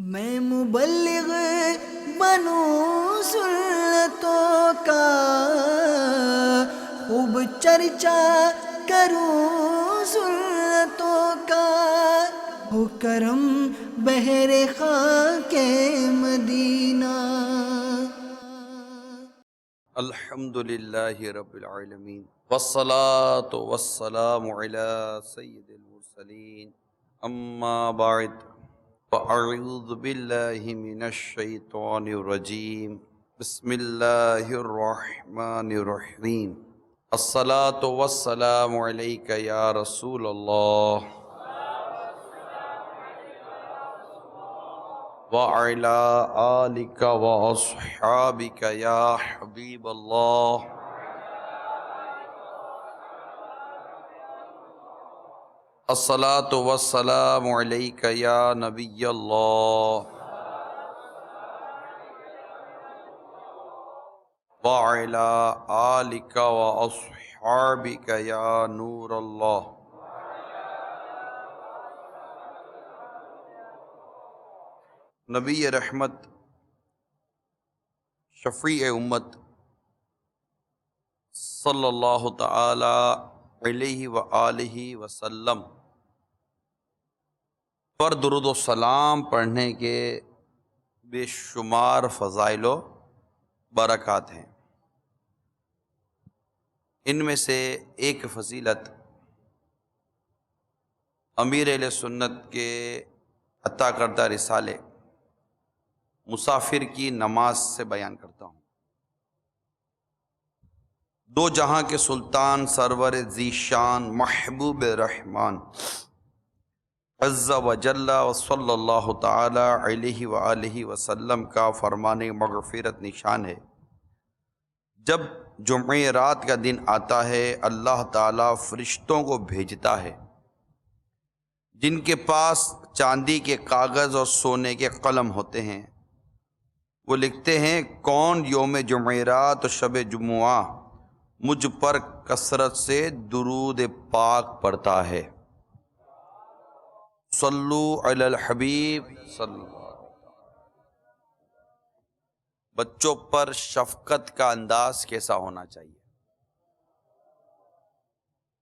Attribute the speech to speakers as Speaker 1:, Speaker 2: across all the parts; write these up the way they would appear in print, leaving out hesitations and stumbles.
Speaker 1: میں مبلغ بنوں سنتوں کا، خوب چرچا کروں سنتوں کا، ہو کرم بہر خاک مدینہ۔
Speaker 2: الحمد للہ رب العالمین والصلاة والسلام علی سید المرسلین، اما بعد فاعوذ باللہ من الشیطان الرجیم، بسم اللہ الرحمن الرحیم۔ الصلاة والسلام علیک یا رسول اللہ وعلی آلک واصحابک یا حبیب اللہ۔ الصلاة والسلام علیک یا نبی اللہ وعلی آلک واصحابک یا نور اللہ۔ نبی رحمت، شفیع امت صلی اللہ تعالی علیہ وآلہ وسلم پر درود و سلام پڑھنے کے بے شمار فضائل و برکات ہیں۔ ان میں سے ایک فضیلت امیر اہل سنت کے عطا کردہ رسالے مسافر کی نماز سے بیان کرتا ہوں۔ دو جہاں کے سلطان سرور ذی شان محبوب رحمان عز و جل و صلی اللہ تعالی علیہ وآلہ وسلم کا فرمان مغفرت نشان ہے، جب جمعرات کا دن آتا ہے اللہ تعالیٰ فرشتوں کو بھیجتا ہے جن کے پاس چاندی کے کاغذ اور سونے کے قلم ہوتے ہیں۔ وہ لکھتے ہیں کون یوم جمعرات و شب جمعہ مجھ پر کثرت سے درود پاک پڑھتا ہے۔ صلو علی الحبیب صلی اللہ علیہ وسلم۔ بچوں پر شفقت کا انداز کیسا ہونا چاہیے؟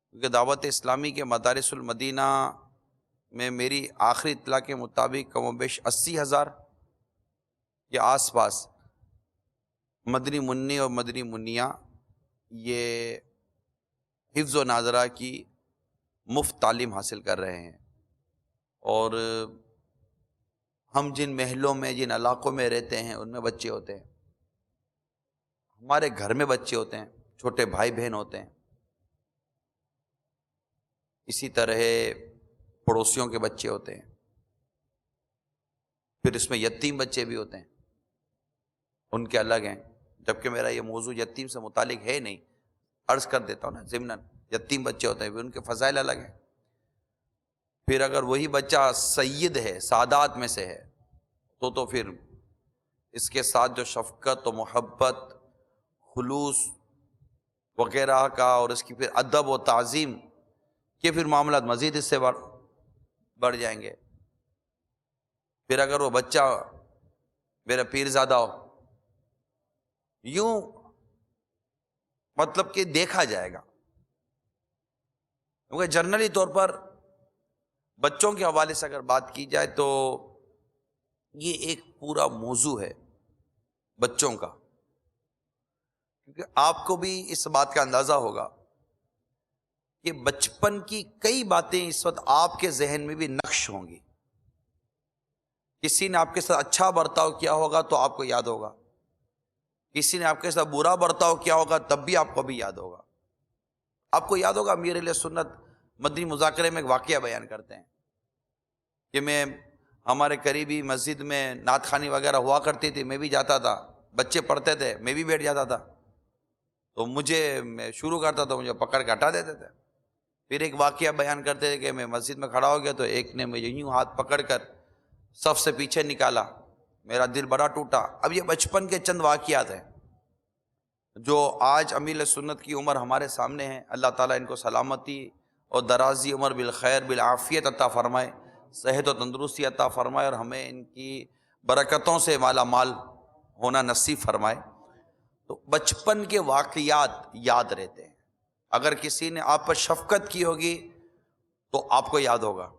Speaker 2: کیونکہ دعوت اسلامی کے مدارس المدینہ میں میری آخری اطلاع کے مطابق کم و بیش 80,000 کے آس پاس مدنی منی اور مدنی منیاں یہ حفظ و ناظرہ کی مفت تعلیم حاصل کر رہے ہیں، اور ہم جن محلوں میں جن علاقوں میں رہتے ہیں ان میں بچے ہوتے ہیں، ہمارے گھر میں بچے ہوتے ہیں، چھوٹے بھائی بہن ہوتے ہیں، اسی طرح پڑوسیوں کے بچے ہوتے ہیں، پھر اس میں یتیم بچے بھی ہوتے ہیں، ان کے الگ ہیں۔ جبکہ میرا یہ موضوع یتیم سے متعلق ہے نہیں، عرض کر دیتا ہوں نا ضمناً، یتیم بچے ہوتے ہیں، ان کے فضائل الگ ہیں۔ پھر اگر وہی بچہ سید ہے، سادات میں سے ہے، تو پھر اس کے ساتھ جو شفقت و محبت، خلوص وغیرہ کا، اور اس کی پھر ادب و تعظیم کے پھر معاملات مزید اس سے بڑھ جائیں گے۔ پھر اگر وہ بچہ میرا پیرزادہ ہو، یوں مطلب کہ دیکھا جائے گا، کیونکہ جنرلی طور پر بچوں کے حوالے سے اگر بات کی جائے تو یہ ایک پورا موضوع ہے بچوں کا، کیونکہ آپ کو بھی اس بات کا اندازہ ہوگا کہ بچپن کی کئی باتیں اس وقت آپ کے ذہن میں بھی نقش ہوں گی۔ کسی نے آپ کے ساتھ اچھا برتاؤ کیا ہوگا تو آپ کو یاد ہوگا، کسی نے آپ کے ساتھ برا برتاؤ کیا ہوگا تب بھی آپ کو بھی یاد ہوگا۔ آپ کو یاد ہوگا امیر اہل سنت مدنی مذاکرے میں ایک واقعہ بیان کرتے ہیں کہ ہمارے قریبی مسجد میں نعت خوانی وغیرہ ہوا کرتی تھی، میں بھی جاتا تھا، بچے پڑھتے تھے، میں بھی بیٹھ جاتا تھا، تو میں شروع کرتا تو مجھے پکڑ کے ہٹا دیتے تھے۔ پھر ایک واقعہ بیان کرتے تھے کہ میں مسجد میں کھڑا ہو گیا تو ایک نے مجھے یوں ہاتھ پکڑ کر صف سے پیچھے نکالا، میرا دل بڑا ٹوٹا۔ اب یہ بچپن کے چند واقعات ہیں جو آج امیر سنت کی عمر ہمارے سامنے ہے۔ اللہ تعالیٰ ان کو سلامتی اور درازی عمر بالخیر بالعافیت عطا فرمائے، صحت و تندرستی عطا فرمائے اور ہمیں ان کی برکتوں سے مالا مال ہونا نصیب فرمائے۔ تو بچپن کے واقعات یاد رہتے ہیں۔ اگر کسی نے آپ پر شفقت کی ہوگی تو آپ کو یاد ہوگا،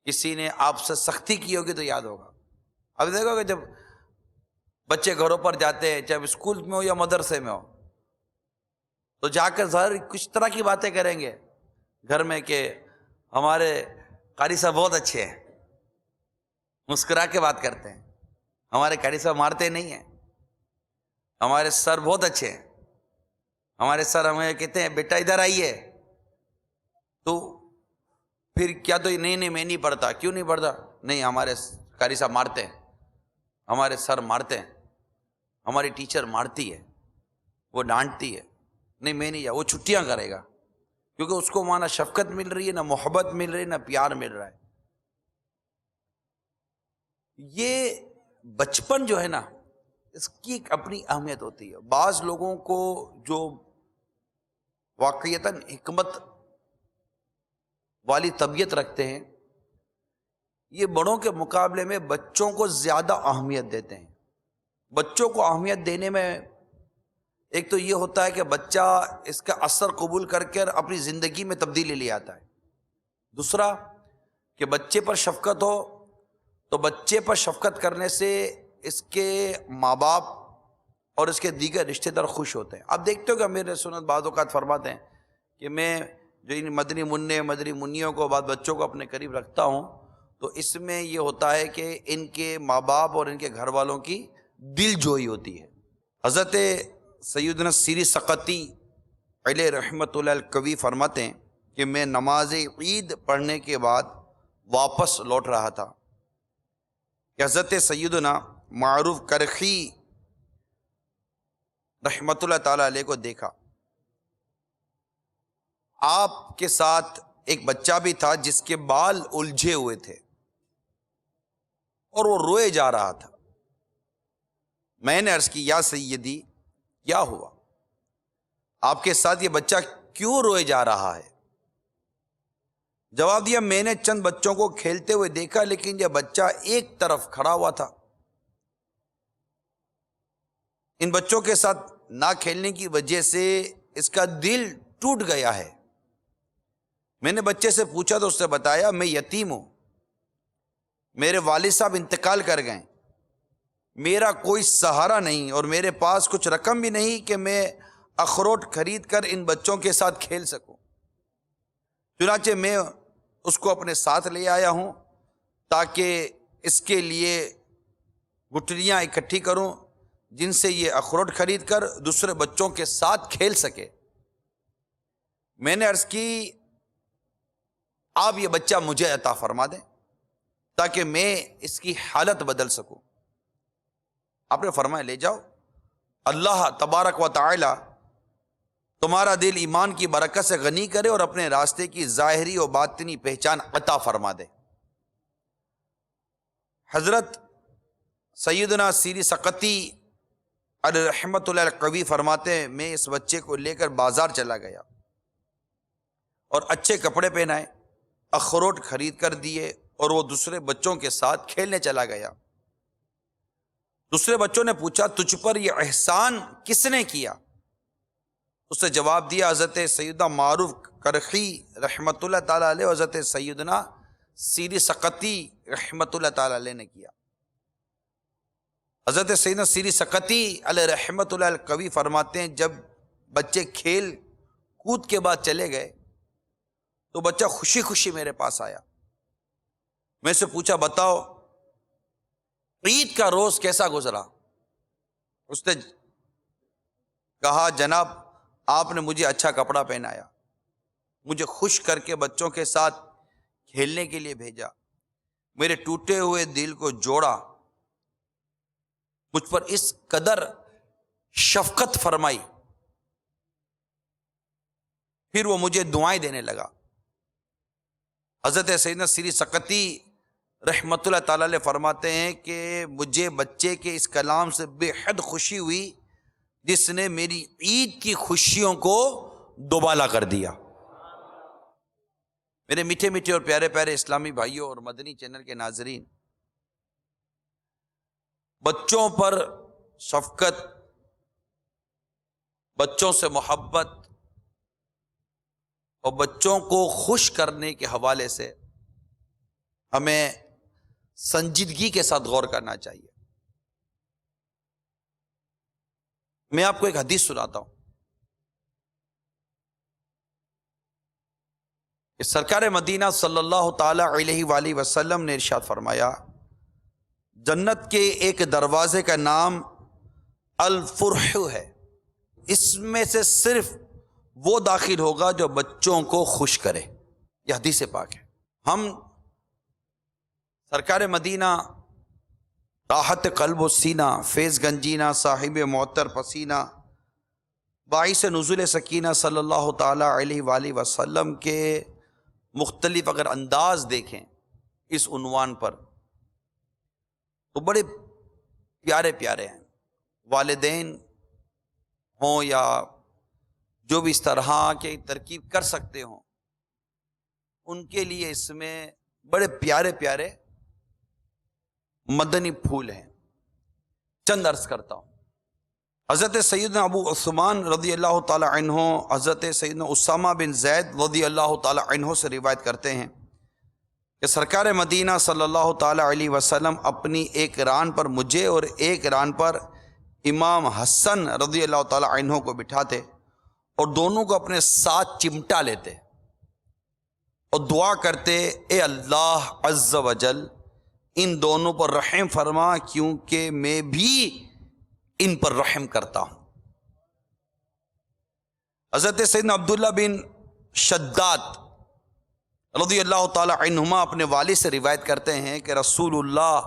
Speaker 2: کسی نے آپ سے سختی کی ہوگی تو یاد ہوگا۔ اب دیکھو کہ جب بچے گھروں پر جاتے ہیں، چاہے اسکول میں ہو یا مدرسے میں ہو، تو جا کر ظاہر کچھ طرح کی باتیں کریں گے گھر میں کہ ہمارے قاری صاحب بہت اچھے ہیں، مسکرا کے بات کرتے ہیں، ہمارے قاری صاحب مارتے نہیں ہیں، ہمارے سر بہت اچھے ہیں، ہمارے سر ہمیں کہتے ہیں بیٹا ادھر آئیے، تو پھر کیا تو نہیں میں نہیں پڑھتا، کیوں نہیں پڑھتا؟ نہیں ہمارے قاری صاحب مارتے ہیں، ہمارے سر مارتے ہیں، ہماری ٹیچر مارتی ہے، وہ ڈانٹتی ہے، نہیں میں نہیں جا، وہ چھٹیاں کرے گا، کیونکہ اس کو وہاں نہ شفقت مل رہی ہے، نہ محبت مل رہی ہے، نہ پیار مل رہا ہے۔ یہ بچپن جو ہے نا، اس کی ایک اپنی اہمیت ہوتی ہے۔ بعض لوگوں کو جو واقعتاً حکمت والی طبیعت رکھتے ہیں، یہ بڑوں کے مقابلے میں بچوں کو زیادہ اہمیت دیتے ہیں۔ بچوں کو اہمیت دینے میں ایک تو یہ ہوتا ہے کہ بچہ اس کا اثر قبول کر کے اپنی زندگی میں تبدیلی لے آتا ہے۔ دوسرا کہ بچے پر شفقت ہو تو بچے پر شفقت کرنے سے اس کے ماں باپ اور اس کے دیگر رشتہ دار خوش ہوتے ہیں۔ آپ دیکھتے ہو کہ امیر سنت بعض اوقات فرماتے ہیں کہ میں جو ان مدنی منع مدنی منیوں کو بعض بچوں کو اپنے قریب رکھتا ہوں، تو اس میں یہ ہوتا ہے کہ ان کے ماں باپ اور ان کے گھر والوں کی دل جوئی ہوتی ہے۔ حضرت سیدنا سیری سقطی علیہ رحمۃ اللہ الکوی فرماتے ہیں کہ میں نماز عید پڑھنے کے بعد واپس لوٹ رہا تھا کہ حضرت سیدنا معروف کرخی رحمۃ اللہ تعالی علیہ کو دیکھا۔ آپ کے ساتھ ایک بچہ بھی تھا جس کے بال الجھے ہوئے تھے اور وہ روئے جا رہا تھا۔ میں نے عرض کی یا سیدی کیا ہوا؟ آپ کے ساتھ یہ بچہ کیوں روئے جا رہا ہے؟ جواب دیا میں نے چند بچوں کو کھیلتے ہوئے دیکھا لیکن یہ بچہ ایک طرف کھڑا ہوا تھا۔ ان بچوں کے ساتھ نہ کھیلنے کی وجہ سے اس کا دل ٹوٹ گیا ہے۔ میں نے بچے سے پوچھا تو اس نے بتایا میں یتیم ہوں، میرے والد صاحب انتقال کر گئے، میرا کوئی سہارا نہیں اور میرے پاس کچھ رقم بھی نہیں کہ میں اخروٹ خرید کر ان بچوں کے ساتھ کھیل سکوں۔ چنانچہ میں اس کو اپنے ساتھ لے آیا ہوں تاکہ اس کے لیے گٹھلیاں اکٹھی کروں جن سے یہ اخروٹ خرید کر دوسرے بچوں کے ساتھ کھیل سکے۔ میں نے عرض کی آپ یہ بچہ مجھے عطا فرما دیں تاکہ میں اس کی حالت بدل سکوں۔ آپ نے فرمایا لے جاؤ، اللہ تبارک و تعالی تمہارا دل ایمان کی برکت سے غنی کرے اور اپنے راستے کی ظاہری و باطنی پہچان عطا فرما دے۔ حضرت سیدنا سیری سقطی علیہ رحمۃ اللہ الکوی فرماتے ہیں میں اس بچے کو لے کر بازار چلا گیا اور اچھے کپڑے پہنائے، اخروٹ خرید کر دیے اور وہ دوسرے بچوں کے ساتھ کھیلنے چلا گیا۔ دوسرے بچوں نے پوچھا تجھ پر یہ احسان کس نے کیا؟ اس نے جواب دیا حضرت سیدنا معروف کرخی رحمۃ اللہ تعالی علیہ حضرت سیدنا سیری سقطی رحمۃ اللہ تعالی علیہ نے کیا۔ حضرت سیدنا سیری سقطی علیہ رحمۃ اللہ الکوی فرماتے ہیں جب بچے کھیل کود کے بعد چلے گئے تو بچہ خوشی خوشی میرے پاس آیا۔ میں سے پوچھا بتاؤ عید کا روز کیسا گزرا؟ اس نے کہا جناب آپ نے مجھے اچھا کپڑا پہنایا، مجھے خوش کر کے بچوں کے ساتھ کھیلنے کے لیے بھیجا، میرے ٹوٹے ہوئے دل کو جوڑا، مجھ پر اس قدر شفقت فرمائی، پھر وہ مجھے دعائیں دینے لگا۔ حضرت سیدنا سیری سقطی رحمۃ اللہ تعالی علیہ فرماتے ہیں کہ مجھے بچے کے اس کلام سے بے حد خوشی ہوئی جس نے میری عید کی خوشیوں کو دوبالا کر دیا۔ میرے میٹھے میٹھے اور پیارے پیارے اسلامی بھائیوں اور مدنی چینل کے ناظرین، بچوں پر شفقت، بچوں سے محبت اور بچوں کو خوش کرنے کے حوالے سے ہمیں سنجیدگی کے ساتھ غور کرنا چاہیے۔ میں آپ کو ایک حدیث سناتا ہوں کہ سرکار مدینہ صلی اللہ تعالی علیہ وآلہ وسلم نے ارشاد فرمایا، جنت کے ایک دروازے کا نام الفرح ہے، اس میں سے صرف وہ داخل ہوگا جو بچوں کو خوش کرے۔ یہ حدیث پاک ہے۔ ہم سرکار مدینہ راحت قلب و سینہ، فیض گنجینہ، صاحب معطر پسینہ، باعث نزول سکینہ صلی اللہ تعالی علیہ وآلہ وسلم کے مختلف اگر انداز دیکھیں اس عنوان پر تو بڑے پیارے پیارے ہیں۔ والدین ہوں یا جو بھی اس طرح کے ترکیب کر سکتے ہوں، ان کے لیے اس میں بڑے پیارے پیارے مدنی پھول ہیں۔ چند عرض کرتا ہوں۔ حضرت سیدنا ابو عثمان رضی اللہ تعالی عنہ حضرت سیدنا اسامہ بن زید رضی اللہ تعالی عنہ سے روایت کرتے ہیں کہ سرکار مدینہ صلی اللہ تعالی علیہ وسلم اپنی ایک ران پر مجھے اور ایک ران پر امام حسن رضی اللہ تعالی عنہ کو بٹھاتے اور دونوں کو اپنے ساتھ چمٹا لیتے اور دعا کرتے، اے اللہ عز و جل ان دونوں پر رحم فرما، کیونکہ میں بھی ان پر رحم کرتا ہوں۔ حضرت سیدنا عبداللہ بن شداد رضی اللہ تعالی عنہما اپنے والد سے روایت کرتے ہیں کہ رسول اللہ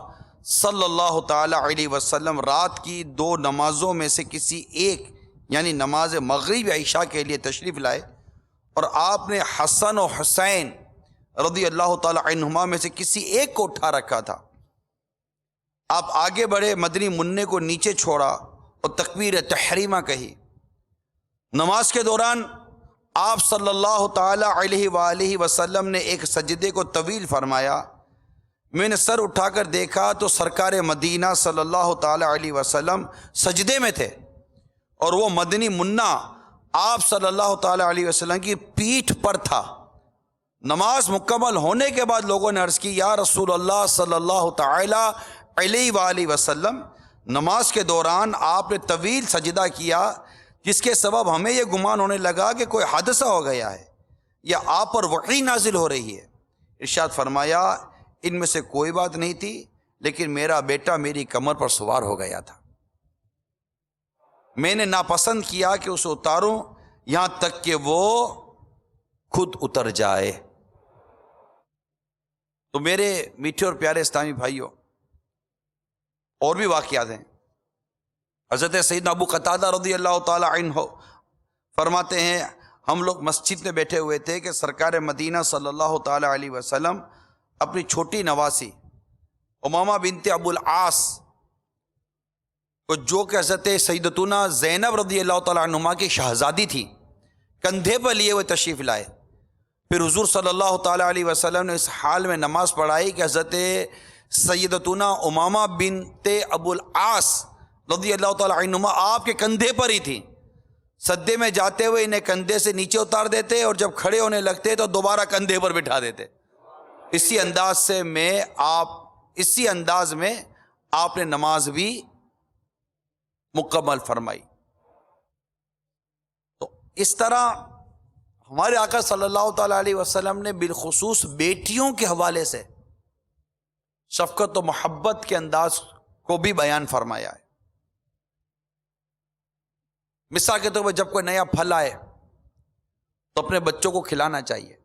Speaker 2: صلی اللہ تعالی علیہ وسلم رات کی 2 نمازوں میں سے کسی ایک یعنی نماز مغرب یا عشاء کے لیے تشریف لائے اور آپ نے حسن و حسین رضی اللہ تعالی عنہما میں سے کسی ایک کو اٹھا رکھا تھا۔ آپ آگے بڑھے، مدنی منع کو نیچے چھوڑا اور تکبیر تحریمہ کہی۔ نماز کے دوران آپ صلی اللہ تعالی علیہ وآلہ وسلم نے ایک سجدے کو طویل فرمایا۔ میں نے سر اٹھا کر دیکھا تو سرکار مدینہ صلی اللہ تعالی علیہ وسلم سجدے میں تھے اور وہ مدنی منع آپ صلی اللہ تعالی علیہ وسلم کی پیٹھ پر تھا۔ نماز مکمل ہونے کے بعد لوگوں نے عرض کی، یا رسول اللہ صلی اللہ تعالی علیہ وآلہ وسلم، نماز کے دوران آپ نے طویل سجدہ کیا جس کے سبب ہمیں یہ گمان ہونے لگا کہ کوئی حادثہ ہو گیا ہے یا آپ پر وحی نازل ہو رہی ہے۔ ارشاد فرمایا، ان میں سے کوئی بات نہیں تھی، لیکن میرا بیٹا میری کمر پر سوار ہو گیا تھا، میں نے ناپسند کیا کہ اسے اتاروں یہاں تک کہ وہ خود اتر جائے۔ تو میرے میٹھے اور پیارے اسلامی بھائیوں، اور بھی واقعات ہیں۔ حضرت سیدنا ابو قتادہ رضی اللہ تعالی عنہ فرماتے ہیں، ہم لوگ مسجد میں بیٹھے ہوئے تھے کہ سرکار مدینہ صلی اللہ تعالی علیہ وسلم اپنی چھوٹی نواسی امامہ بنت ابو العاص کو، جو کہ حضرت سیدتنا زینب رضی اللہ تعالی عنہما کی شہزادی تھی، کندھے پر لیے ہوئے تشریف لائے۔ پھر حضور صلی اللہ تعالی علیہ وسلم نے اس حال میں نماز پڑھائی کہ حضرت سیدتنا امامہ بنت ابو العاص رضی اللہ تعالی عنہما آپ کے کندھے پر ہی تھی۔ سجدے میں جاتے ہوئے انہیں کندھے سے نیچے اتار دیتے اور جب کھڑے ہونے لگتے تو دوبارہ کندھے پر بٹھا دیتے۔ اسی انداز میں آپ نے نماز بھی مکمل فرمائی۔ تو اس طرح ہمارے آقا صلی اللہ تعالی علیہ وسلم نے بالخصوص بیٹیوں کے حوالے سے شفقت و محبت کے انداز کو بھی بیان فرمایا ہے۔ مثال کے طور پر جب کوئی نیا پھل آئے تو اپنے بچوں کو کھلانا چاہیے،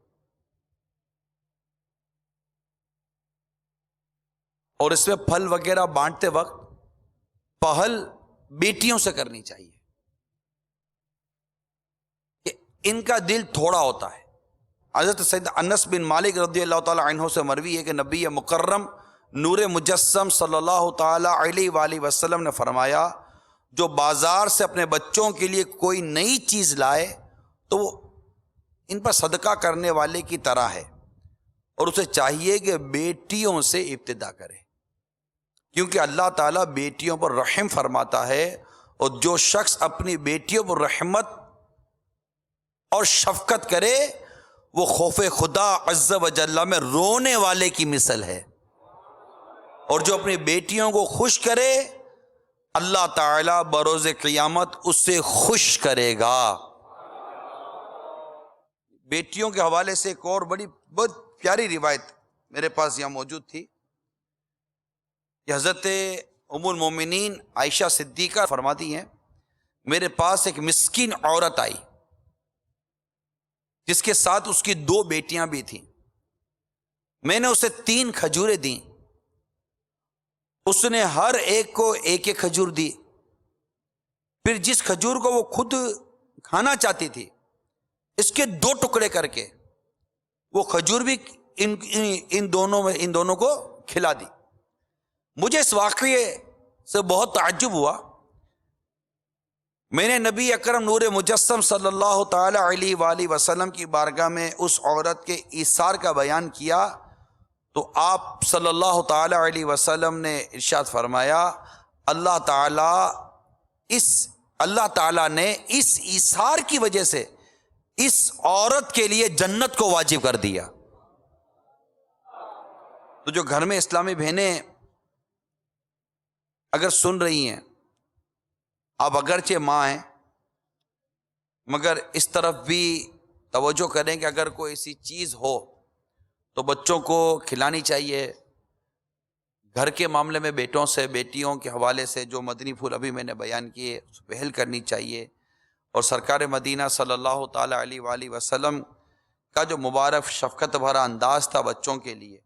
Speaker 2: اور اس میں پھل وغیرہ بانٹتے وقت پہل بیٹیوں سے کرنی چاہیے کہ ان کا دل تھوڑا ہوتا ہے۔ حضرت سید انس بن مالک رضی اللہ تعالی عنہ سے مروی ہے کہ نبی مکرم نور مجسم صلی اللہ تعالی علیہ وآلہ وسلم نے فرمایا، جو بازار سے اپنے بچوں کے لیے کوئی نئی چیز لائے تو وہ ان پر صدقہ کرنے والے کی طرح ہے، اور اسے چاہیے کہ بیٹیوں سے ابتدا کرے، کیونکہ اللہ تعالیٰ بیٹیوں پر رحم فرماتا ہے، اور جو شخص اپنی بیٹیوں پر رحمت اور شفقت کرے وہ خوف خدا عز و جل میں رونے والے کی مثل ہے، اور جو اپنی بیٹیوں کو خوش کرے اللہ تعالیٰ بروز قیامت اس سے خوش کرے گا۔ بیٹیوں کے حوالے سے ایک اور بہت پیاری روایت میرے پاس یہاں موجود تھی کہ حضرت ام المومنین عائشہ صدیقہ فرماتی ہیں، میرے پاس ایک مسکین عورت آئی جس کے ساتھ اس کی 2 بیٹیاں بھی تھیں، میں نے اسے 3 کھجوریں دیں، اس نے ہر ایک کو ایک ایک کھجور دی، پھر جس کھجور کو وہ خود کھانا چاہتی تھی اس کے 2 ٹکڑے کر کے وہ کھجور بھی ان دونوں کو کھلا دی۔ مجھے اس واقعے سے بہت تعجب ہوا، میں نے نبی اکرم نور مجسم صلی اللہ تعالی علیہ وآلہ وسلم کی بارگاہ میں اس عورت کے ایثار کا بیان کیا تو آپ صلی اللہ تعالی علیہ وسلم نے ارشاد فرمایا اللہ تعالیٰ نے اس ایثار کی وجہ سے اس عورت کے لیے جنت کو واجب کر دیا۔ تو جو گھر میں اسلامی بہنیں اگر سن رہی ہیں، آپ اگرچہ ماں ہیں مگر اس طرف بھی توجہ کریں کہ اگر کوئی ایسی چیز ہو تو بچوں کو کھلانی چاہیے۔ گھر کے معاملے میں بیٹوں سے بیٹیوں کے حوالے سے جو مدنی پھول ابھی میں نے بیان کیے اس پہ پہل کرنی چاہیے، اور سرکار مدینہ صلی اللہ تعالی علیہ وآلہ وسلم کا جو مبارک شفقت بھرا انداز تھا بچوں کے لیے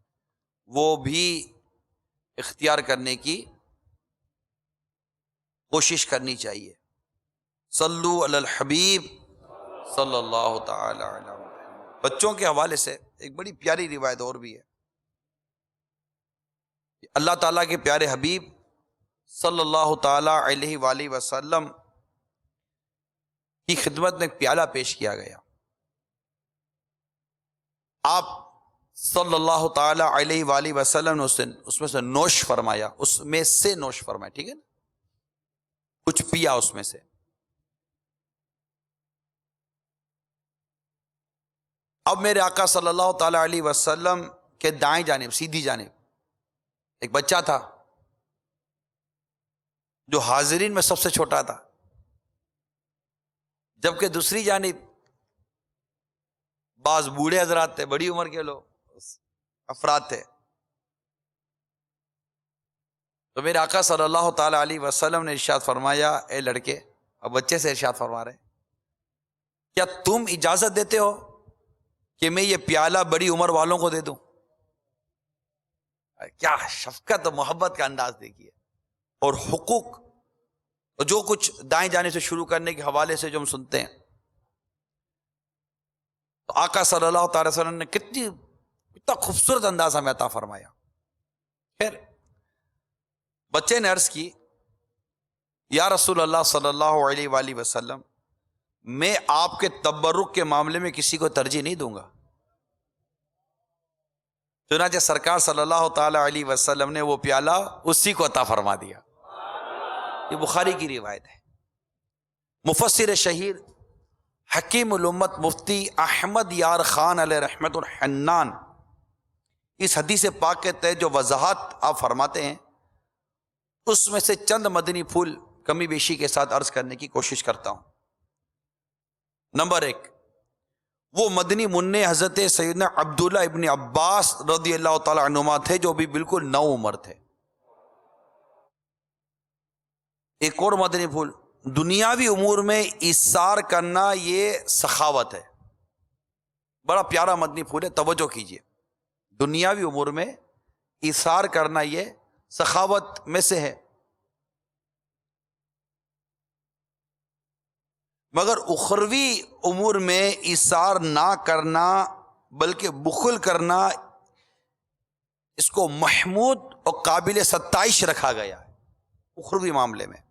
Speaker 2: وہ بھی اختیار کرنے کی کوشش کرنی چاہیے۔ صلو علی الحبیب صلی اللہ تعالی علیہ وسلم۔ بچوں کے حوالے سے ایک بڑی پیاری روایت اور بھی ہے، اللہ تعالیٰ کے پیارے حبیب صلی اللہ تعالی علیہ وآلہ وسلم کی خدمت میں ایک پیالہ پیش کیا گیا، آپ صلی اللہ تعالی علیہ وآلہ وسلم نے اس میں سے نوش فرمایا، اس میں سے نوش فرمایا، ٹھیک ہے نا، کچھ پیا اس میں سے۔ اب میرے آقا صلی اللہ تعالی علیہ وسلم کے دائیں جانب سیدھی جانب ایک بچہ تھا جو حاضرین میں سب سے چھوٹا تھا، جبکہ دوسری جانب بعض بوڑھے حضرات تھے، بڑی عمر کے لوگ افراد تھے۔ تو میرے آقا صلی اللہ تعالی علیہ وسلم نے ارشاد فرمایا، اے لڑکے، اب بچے سے ارشاد فرما رہے، کیا تم اجازت دیتے ہو کہ میں یہ پیالہ بڑی عمر والوں کو دے دوں؟ کیا شفقت و محبت کا انداز دیکھیے، اور حقوق اور جو کچھ دائیں جانے سے شروع کرنے کے حوالے سے جو ہم سنتے ہیں، تو آقا صلی اللہ تعالی وسلم نے کتنا خوبصورت انداز ہمیں عطا فرمایا۔ پھر بچے نے عرض کی، یا رسول اللہ صلی اللہ علیہ وآلہ وسلم، میں آپ کے تبرک کے معاملے میں کسی کو ترجیح نہیں دوں گا۔ چنانچہ سرکار صلی اللہ تعالی علیہ وسلم نے وہ پیالہ اسی کو عطا فرما دیا۔ یہ بخاری کی روایت ہے۔ مفسر شہیر حکیم الامت مفتی احمد یار خان علیہ رحمت الحنان اس حدیث پاک کے تحت جو وضاحت آپ فرماتے ہیں اس میں سے چند مدنی پھول کمی بیشی کے ساتھ عرض کرنے کی کوشش کرتا ہوں۔ نمبر 1، وہ مدنی منع حضرت سیدنا عبداللہ ابن عباس رضی اللہ تعالی عنہما تھے جو بھی بالکل نو عمر تھے۔ ایک اور مدنی پھول، دنیاوی امور میں ایثار کرنا یہ سخاوت ہے۔ بڑا پیارا مدنی پھول ہے، توجہ کیجئے۔ دنیاوی امور میں ایثار کرنا یہ سخاوت میں سے ہے، مگر اخروی امور میں ایثار نہ کرنا بلکہ بخل کرنا اس کو محمود اور قابل ستائش رکھا گیا ہے۔ اخروی معاملے میں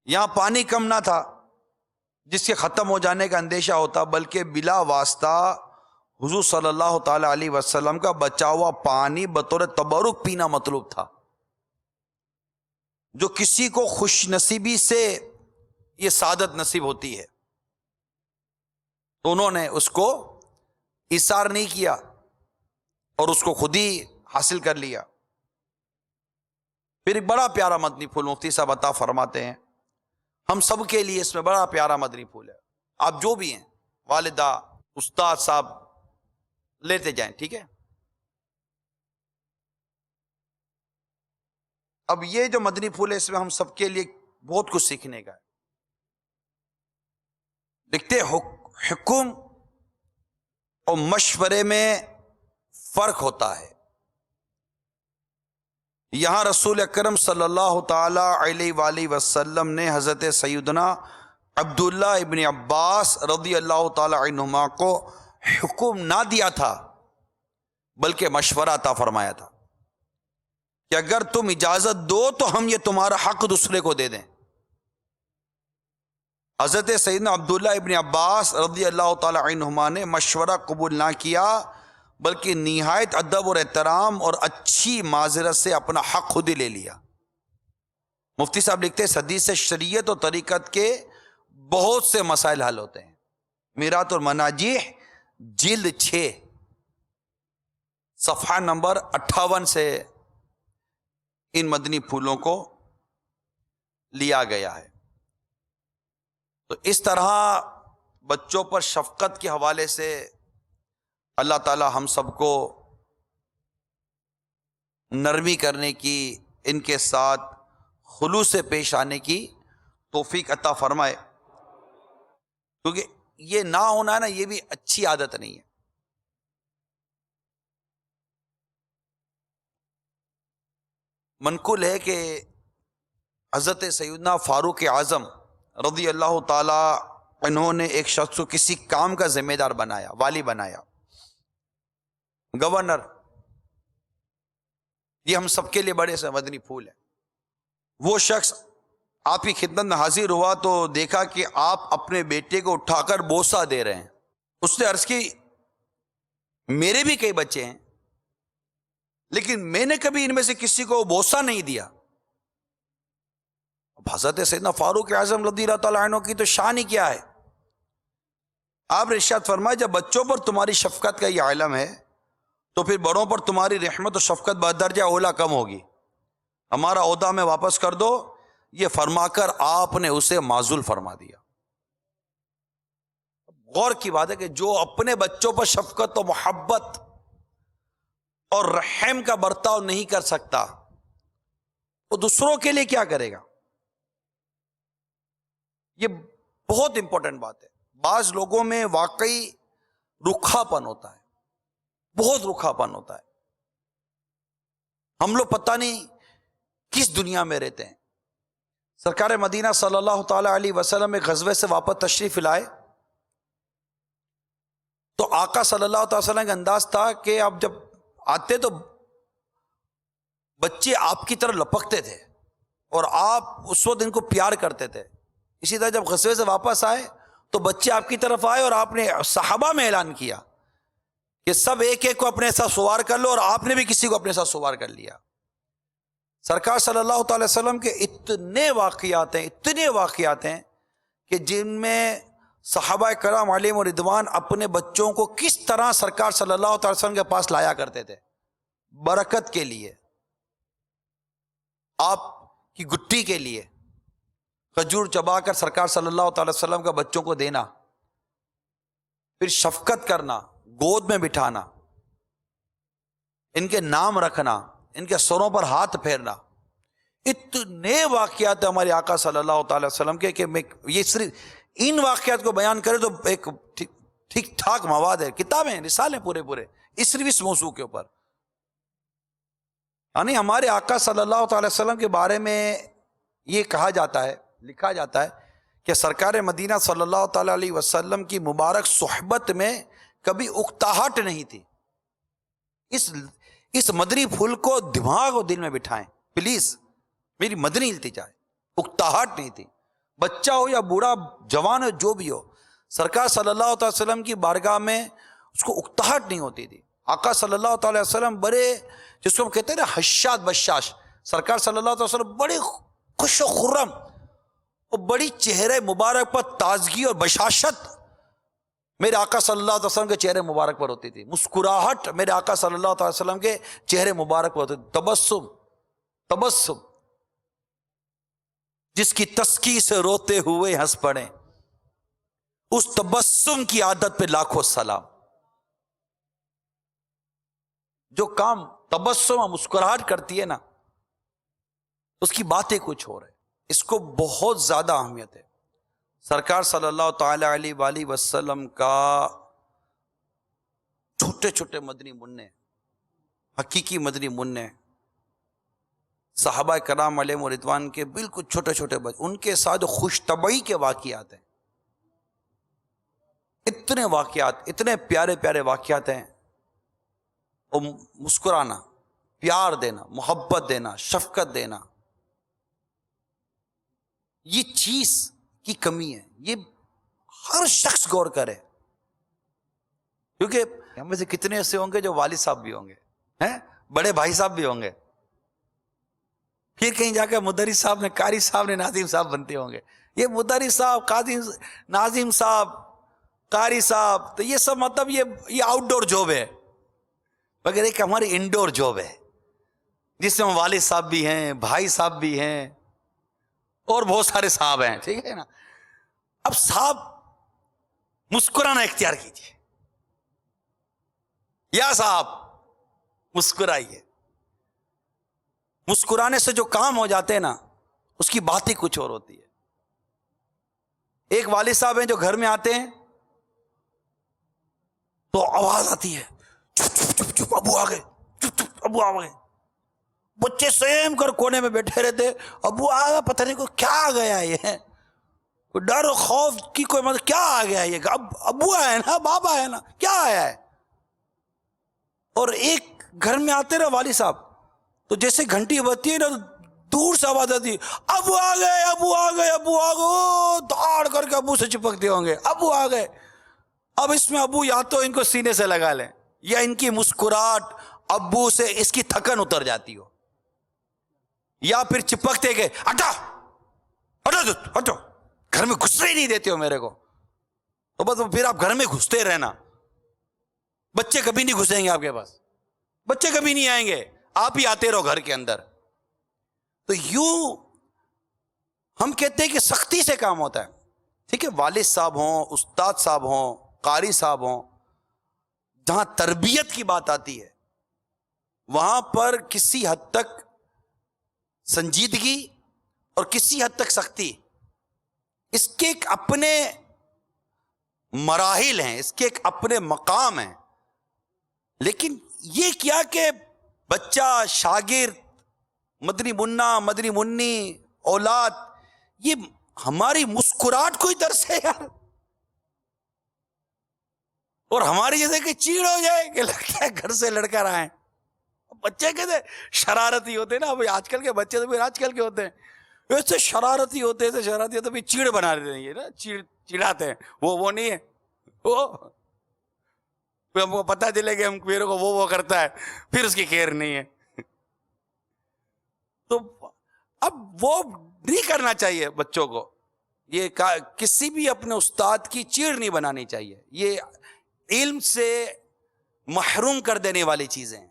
Speaker 2: یہاں پانی کم نہ تھا جس کے ختم ہو جانے کا اندیشہ ہوتا، بلکہ بلا واسطہ حضور صلی اللہ تعالی علیہ وسلم کا بچا ہوا پانی بطور تبرک پینا مطلوب تھا. جو کسی کو خوش نصیبی سے یہ سعادت نصیب ہوتی ہے تو انہوں نے اس کو ایثار نہیں کیا اور اس کو خود ہی حاصل کر لیا. پھر ایک بڑا پیارا مدنی پھول مفتی صاحب عطا فرماتے ہیں ہم سب کے لیے، اس میں بڑا پیارا مدنی پھول ہے. آپ جو بھی ہیں، والدہ، استاد صاحب، لیتے جائیں، ٹھیک ہے. اب یہ جو مدنی پھول ہے اس میں ہم سب کے لیے بہت کچھ سیکھنے کا ہے. دیکھتے حکم اور مشورے میں فرق ہوتا ہے. یہاں رسول اکرم صلی اللہ تعالی علیہ وآلہ وسلم نے حضرت سیدنا عبداللہ ابن عباس رضی اللہ تعالی عنہما کو حکم نہ دیا تھا بلکہ مشورہ عطا فرمایا تھا کہ اگر تم اجازت دو تو ہم یہ تمہارا حق دوسرے کو دے دیں. حضرت سیدنا عبداللہ ابن عباس رضی اللہ تعالی عنہما نے مشورہ قبول نہ کیا بلکہ نہایت ادب اور احترام اور اچھی معذرت سے اپنا حق خود ہی لے لیا. مفتی صاحب لکھتے ہیں حدیث شریعت اور طریقت کے بہت سے مسائل حل ہوتے ہیں. میرات المناجیح جلد 6 صفحہ نمبر 58 سے ان مدنی پھولوں کو لیا گیا ہے. تو اس طرح بچوں پر شفقت کے حوالے سے اللہ تعالی ہم سب کو نرمی کرنے کی، ان کے ساتھ خلوص سے پیش آنے کی توفیق عطا فرمائے، کیونکہ یہ نہ ہونا ہے نا، یہ بھی اچھی عادت نہیں ہے. منقول ہے کہ حضرت سیدنا فاروق اعظم رضی اللہ تعالی انہوں نے ایک شخص کو کسی کام کا ذمہ دار بنایا، والی بنایا، گورنر. یہ ہم سب کے لیے بڑے سے مدنی پھول ہے. وہ شخص آپ کی خدمت میں حاضر ہوا تو دیکھا کہ آپ اپنے بیٹے کو اٹھا کر بوسہ دے رہے ہیں. اس نے عرض کی میرے بھی کئی بچے ہیں لیکن میں نے کبھی ان میں سے کسی کو بوسہ نہیں دیا. اب حضرت سیدنا فاروق اعظم رضی اللہ تعالیٰ عنہ کی تو شان ہی کیا ہے. آپ نے ارشاد فرمایا جب بچوں پر تمہاری شفقت کا یہ علم ہے تو پھر بڑوں پر تمہاری رحمت و شفقت بدرجہ اولا کم ہوگی. ہمارا عہدہ میں واپس کر دو، یہ فرما کر آپ نے اسے معزول فرما دیا. غور کی بات ہے کہ جو اپنے بچوں پر شفقت و محبت اور رحم کا برتاؤ نہیں کر سکتا وہ دوسروں کے لیے کیا کرے گا. یہ بہت امپورٹنٹ بات ہے. بعض لوگوں میں واقعی رکھا پن ہوتا ہے، بہت رکھا پن ہوتا ہے. ہم لوگ پتہ نہیں کس دنیا میں رہتے ہیں. سرکار مدینہ صلی اللہ تعالی علیہ وسلم ایک غزوے سے واپس تشریف لائے تو آقا صلی اللہ تعالی وسلم کا انداز تھا کہ آپ جب آتے تو بچے آپ کی طرح لپکتے تھے اور آپ اس وقت ان کو پیار کرتے تھے. اسی طرح جب غزوے سے واپس آئے تو بچے آپ کی طرف آئے اور آپ نے صحابہ میں اعلان کیا کہ سب ایک ایک کو اپنے ساتھ سوار کر لو، اور آپ نے بھی کسی کو اپنے ساتھ سوار کر لیا. سرکار صلی اللہ تعالی وسلم کے اتنے واقعات ہیں کہ جن میں صحابہ کرام علیہم رضوان اپنے بچوں کو کس طرح سرکار صلی اللہ تعالی وسلم کے پاس لایا کرتے تھے برکت کے لیے، آپ کی گٹھی کے لیے. کھجور چبا کر سرکار صلی اللہ تعالی وسلم کا بچوں کو دینا، پھر شفقت کرنا، گود میں بٹھانا، ان کے نام رکھنا، ان کے سروں پر ہاتھ پھیرنا. اتنے واقعات ہمارے آقا صلی اللہ تعالی وسلم کے کہ میں یہ صرف ان واقعات کو بیان کرے تو ایک ٹھیک ٹھاک مواد ہے، کتابیں، رسالے پورے صرف اس موضوع کے اوپر. یعنی ہمارے آقا صلی اللہ تعالی وسلم کے بارے میں یہ کہا جاتا ہے، لکھا جاتا ہے کہ سرکار مدینہ صلی اللہ تعالی علیہ وسلم کی مبارک صحبت میں کبھی اکتاہٹ نہیں تھی. اس مدنی پھول کو دماغ و دل میں بٹھائیں پلیز، میری مدنی التجا ہے. اکتاہٹ نہیں تھی، بچہ ہو یا بوڑھا، جوان ہو، جو بھی ہو، سرکار صلی اللہ تعالی وسلم کی بارگاہ میں اس کو اکتاہٹ نہیں ہوتی تھی. آقا صلی اللہ تعالی وسلم بڑے، جس کو ہم کہتے ہیں نا حشاد بشاش، سرکار صلی اللہ تعالی وسلم بڑے خوش و خرم اور بڑی چہرے مبارک پر تازگی اور بشاشت میرے آقا صلی اللہ علیہ وسلم کے چہرے مبارک پر ہوتی تھی. مسکراہٹ میرے آقا صلی اللہ علیہ وسلم کے چہرے مبارک پر ہوتی تھی. تبسم جس کی تسکی سے روتے ہوئے ہنس پڑے، اس تبسم کی عادت پہ لاکھوں سلام. جو کام تبسم مسکراہٹ کرتی ہے نا، اس کی باتیں کچھ اور ہے. اس کو بہت زیادہ اہمیت ہے. سرکار صلی اللہ تعالی علیہ وآلہ وسلم کا چھوٹے چھوٹے مدنی منع، حقیقی مدنی منع، صحابہ کرام علیہم رضوان کے بالکل چھوٹے چھوٹے بچے، ان کے ساتھ خوش طبعی کے واقعات ہیں. اتنے واقعات، اتنے پیارے پیارے واقعات ہیں. اور مسکرانا، پیار دینا، محبت دینا، شفقت دینا، یہ چیز کی کمی ہے. یہ ہر شخص غور کرے، کیونکہ ہم میں سے کتنے ایسے ہوں گے جو والد صاحب بھی ہوں گے، ہیں بڑے بھائی صاحب بھی ہوں گے، پھر کہیں جا کے مدرس صاحب نے، قاری صاحب نے، ناظم صاحب بنتے ہوں گے. یہ مدرس صاحب، قاضی، ناظم صاحب، قاری صاحب، تو یہ سب مطلب یہ آؤٹ ڈور جاب ہے، مگر ایک ہماری انڈور جاب ہے جس میں والد صاحب بھی ہیں، بھائی صاحب بھی ہیں، اور بہت سارے صاحب ہیں. ٹھیک ہے نا؟ اب صاحب مسکرانا اختیار کیجیے. یا صاحب مسکرائیے. مسکرانے سے جو کام ہو جاتے ہیں نا، اس کی بات ہی کچھ اور ہوتی ہے. ایک والد صاحب ہیں جو گھر میں آتے ہیں تو آواز آتی ہے، چپ چپ چپ چپ ابو آ گئے، چپ چپ ابو آ گئے. بچے سیم کر کونے میں بیٹھے رہتے، ابو آ گیا، پتہ نہیں کو کیا آ گیا یہ، کوئی ڈر و خوف کی کوئی مطلب، کیا آ گیا یہ، ابو آیا ہے نا، بابا ہے نا، کیا آیا ہے. اور ایک گھر میں آتے نا والد صاحب، تو جیسے گھنٹی بجتی ہے نا، دور سے آواز آتی، ابو آ گئے، ابو آ گئے، ابو آ گئے، دوڑ کر کے ابو سے چپکتے ہوں گے، ابو آ گئے. اب اس میں ابو یا تو ان کو سینے سے لگا لیں، یا ان کی مسکراہٹ ابو سے اس کی تھکن اتر جاتی ہو، یا پھر چپکتے کہ ہٹا ہٹو ہٹو، گھر میں گھسنے ہی نہیں دیتے ہو میرے کو. تو بس پھر آپ گھر میں گھستے رہنا. بچے کبھی نہیں گھسیں گے آپ کے پاس، بچے کبھی نہیں آئیں گے، آپ ہی آتے رہو گھر کے اندر. تو یوں ہم کہتے ہیں کہ سختی سے کام ہوتا ہے. ٹھیک ہے، والد صاحب ہوں، استاد صاحب ہوں، قاری صاحب ہوں، جہاں تربیت کی بات آتی ہے وہاں پر کسی حد تک سنجیدگی اور کسی حد تک سختی، اس کے ایک اپنے مراحل ہیں، اس کے ایک اپنے مقام ہیں. لیکن یہ کیا کہ بچہ، شاگرد، مدنی منا، مدنی منی، اولاد، یہ ہماری مسکراہٹ کو ہی درس ہے یار. اور ہماری جیسے کہ چیڑ ہو جائے کہ لڑکا گھر سے لڑکا رہا ہے. بچے کیسے شرارتی ہوتے ہیں نا، ابھی آج کل کے بچے تو پھر آج کل کے ہوتے ہیں، ایسے شرارتی ہوتے ہیں، ایسے شرارتی ہوتے ہیں، چیڑ بنا دیتے ہیں. یہ نا چڑاتے ہیں، وہ نہیں ہے، وہ ہم کو پتہ چلے کہ ہم میرے کو وہ کرتا ہے، پھر اس کی خیر نہیں ہے. تو اب وہ نہیں کرنا چاہیے بچوں کو. یہ کسی بھی اپنے استاد کی چیڑ نہیں بنانی چاہیے. یہ علم سے محروم کر دینے والی چیزیں ہیں.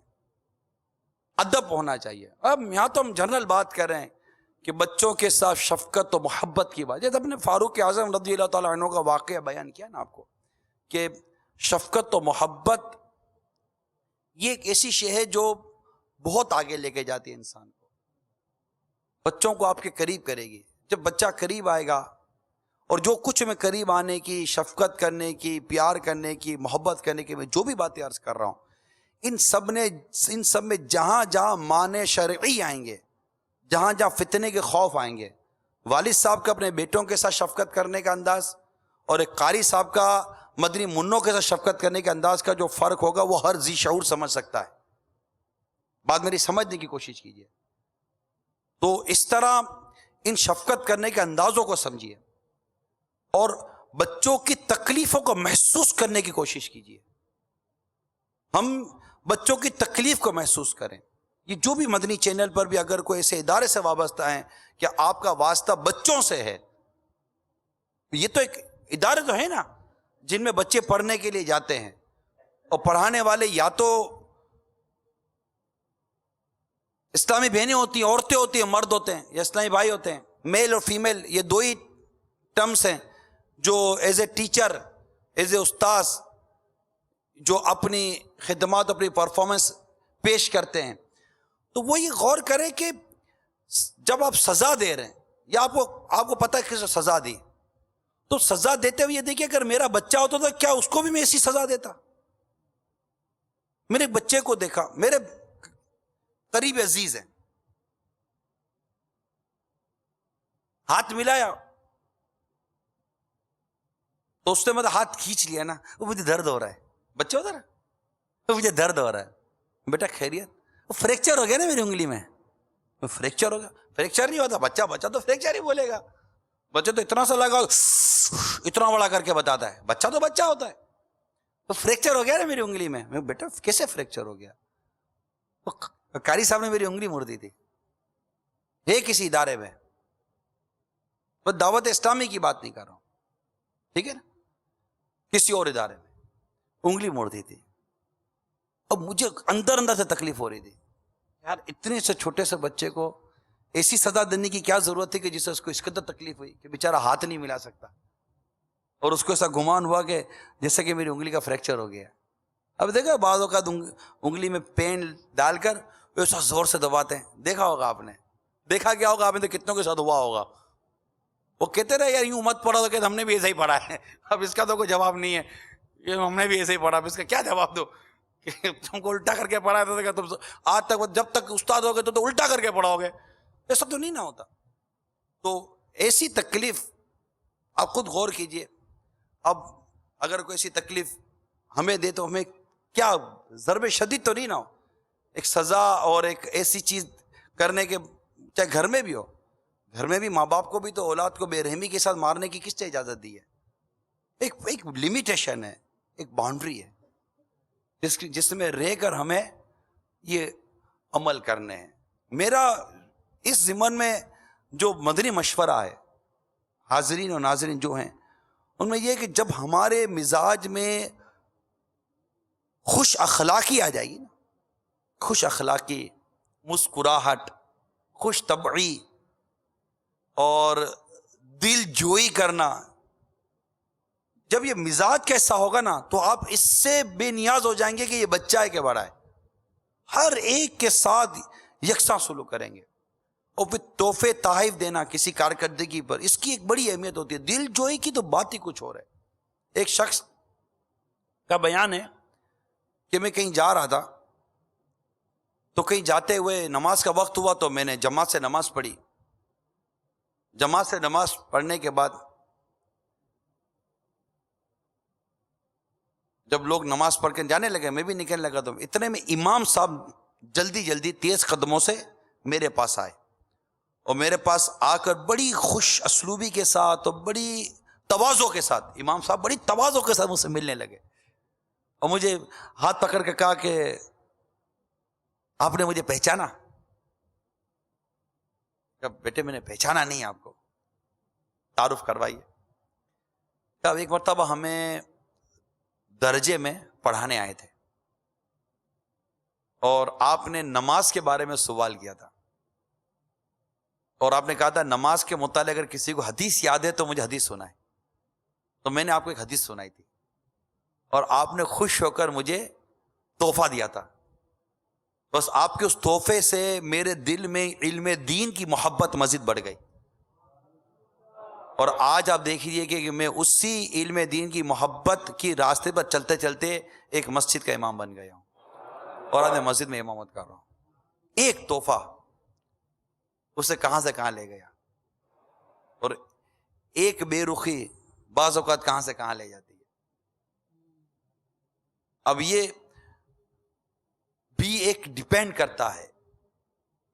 Speaker 2: ادب ہونا چاہیے. اب یہاں تو ہم جنرل بات کر رہے ہیں کہ بچوں کے ساتھ شفقت و محبت کی بات. جیسے اپنے فاروق اعظم رضی اللہ تعالیٰ عنہ کا واقعہ بیان کیا نا آپ کو، کہ شفقت و محبت یہ ایک ایسی شے ہے جو بہت آگے لے کے جاتی ہے انسان کو، بچوں کو آپ کے قریب کرے گی. جب بچہ قریب آئے گا، اور جو کچھ میں قریب آنے کی، شفقت کرنے کی، پیار کرنے کی، محبت کرنے کی، میں جو بھی باتیں عرض کر رہا ہوں، ان سب میں جہاں جہاں معنی شرعی آئیں گے، جہاں جہاں فتنے کے خوف آئیں گے، والد صاحب کا اپنے بیٹوں کے ساتھ شفقت کرنے کا انداز اور ایک قاری صاحب کا مدنی منوں کے ساتھ شفقت کرنے کے انداز کا جو فرق ہوگا وہ ہر ذی شعور سمجھ سکتا ہے. بات میری سمجھنے کی کوشش کیجیے. تو اس طرح ان شفقت کرنے کے اندازوں کو سمجھیے اور بچوں کی تکلیفوں کو محسوس کرنے کی کوشش کیجیے. ہم بچوں کی تکلیف کو محسوس کریں. یہ جو بھی مدنی چینل پر بھی اگر کوئی ایسے ادارے سے وابستہ ہیں کہ آپ کا واسطہ بچوں سے ہے، یہ تو ایک ادارے تو ہیں نا جن میں بچے پڑھنے کے لیے جاتے ہیں، اور پڑھانے والے یا تو اسلامی بہنیں ہوتی ہیں، عورتیں ہوتی ہیں، مرد ہوتے ہیں، یا اسلامی بھائی ہوتے ہیں. میل اور فیمیل یہ دو ہی ٹرمز ہیں جو as a teacher, as a استاذ جو اپنی خدمات، اپنی پرفارمنس پیش کرتے ہیں. تو وہ یہ غور کرے کہ جب آپ سزا دے رہے ہیں یا آپ کو پتہ ہے کہ سزا دی، تو سزا دیتے ہوئے یہ دیکھیے اگر میرا بچہ ہوتا تو کیا اس کو بھی میں ایسی سزا دیتا؟ میرے بچے کو دیکھا، میرے قریب عزیز ہیں، ہاتھ ملایا تو اس نے مطلب ہاتھ کھینچ لیا نا، وہ مجھے درد ہو رہا ہے. بچے ہوتا نا، وہ مجھے درد ہو رہا ہے. بیٹا خیریت؟ وہ فریکچر ہو گیا نا میری انگلی میں، وہ فریکچر ہو گیا. فریکچر نہیں ہوتا، بچہ تو فریکچر ہی بولے گا. بچے تو اتنا سا لگا، اتنا بڑا کر کے بتاتا ہے. بچہ تو بچہ ہوتا ہے. تو فریکچر ہو گیا نا میری انگلی میں. بیٹا کیسے فریکچر ہو گیا؟ قاری صاحب نے میری انگلی موڑ دی تھی کسی ادارے میں. میں دعوت اسلامی کی بات نہیں کر رہا ہوں، ٹھیک ہے نا، کسی اور ادارے میں انگلی موڑ دی تھی. اب مجھے اندر سے تکلیف ہو رہی تھی، یار اتنے سے چھوٹے سے بچے کو ایسی سزا دینے کی کیا ضرورت تھی کہ جس سے اس کو اس قدر تکلیف ہوئی کہ بیچارہ ہاتھ نہیں ملا سکتا، اور اس کو ایسا گمان ہوا کہ جیسے کہ میری انگلی کا فریکچر ہو گیا. اب دیکھا بعض اوقات انگلی میں پین ڈال کر ایسا زور سے دباتے ہیں، دیکھا ہوگا آپ نے، دیکھا کیا ہوگا آپ نے تو کتنوں کے ساتھ ہوا ہوگا. وہ کہتے رہے یار یوں مت پڑھا، تو کہتے ہم نے بھی ایسا ہی پڑھا ہے. اب اس کا تو کوئی جواب نہیں ہے، یہ ہم نے بھی ایسے ہی پڑھا، اب اس کا کیا جواب دو کہ تم کو الٹا کر کے پڑھا ہے تو تم آج تک جب تک استاد ہوگے تو الٹا کر کے پڑھاؤ گے. ایسا تو نہیں نہ ہوتا. تو ایسی تکلیف آپ خود غور کیجئے. اب اگر کوئی ایسی تکلیف ہمیں دے تو ہمیں کیا ضرب شدید تو نہیں نہ ہو، ایک سزا اور ایک ایسی چیز کرنے کے، چاہے گھر میں بھی ہو. گھر میں بھی ماں باپ کو بھی تو اولاد کو بے رحمی کے ساتھ مارنے کی کس نے اجازت دی ہے؟ ایک لمیٹیشن ہے، ایک باؤنڈری ہے جس میں رہ کر ہمیں یہ عمل کرنے ہیں. میرا اس ضمن میں جو مدنی مشورہ ہے حاضرین اور ناظرین جو ہیں ان میں یہ کہ جب ہمارے مزاج میں خوش اخلاقی آ جائے گی نا، خوش اخلاقی، مسکراہٹ، خوش طبعی اور دل جوئی کرنا، جب یہ مزاج کیسا ہوگا نا تو آپ اس سے بے نیاز ہو جائیں گے کہ یہ بچہ ہے کہ بڑا ہے. ہر ایک کے ساتھ یکساں سلوک کریں گے. اور پھر تحفے تحائف دینا کسی کارکردگی پر، اس کی ایک بڑی اہمیت ہوتی ہے. دل جوئی کی تو بات ہی کچھ اور ہے. ایک شخص کا بیان ہے کہ میں کہیں جا رہا تھا تو کہیں جاتے ہوئے نماز کا وقت ہوا تو میں نے جماعت سے نماز پڑھی. جماعت سے نماز پڑھنے کے بعد جب لوگ نماز پڑھ کے جانے لگے میں بھی نکلنے لگا تو اتنے میں امام صاحب جلدی تیز قدموں سے میرے پاس آئے اور میرے پاس آ کر بڑی خوش اسلوبی کے ساتھ اور بڑی تواضع کے ساتھ، امام صاحب بڑی تواضع کے ساتھ مجھ سے ملنے لگے اور مجھے ہاتھ پکڑ کے کہا کہ آپ نے مجھے پہچانا؟ کہ بیٹے میں نے پہچانا نہیں آپ کو، تعارف کروائیے. کہ ایک مرتبہ ہمیں درجے میں پڑھانے آئے تھے اور آپ نے نماز کے بارے میں سوال کیا تھا اور آپ نے کہا تھا نماز کے متعلق اگر کسی کو حدیث یاد ہے تو مجھے حدیث سنائے. تو میں نے آپ کو ایک حدیث سنائی تھی اور آپ نے خوش ہو کر مجھے تحفہ دیا تھا. بس آپ کے اس تحفے سے میرے دل میں علم دین کی محبت مزید بڑھ گئی اور آج آپ دیکھیے کہ میں اسی علم دین کی محبت کی راستے پر چلتے چلتے ایک مسجد کا امام بن گیا ہوں اور آج میں مسجد میں امامت کر رہا ہوں. ایک تحفہ اسے کہاں سے کہاں لے گیا اور ایک بے رخی بعض اوقات کہاں سے کہاں لے جاتی ہے. اب یہ بھی ایک ڈیپینڈ کرتا ہے.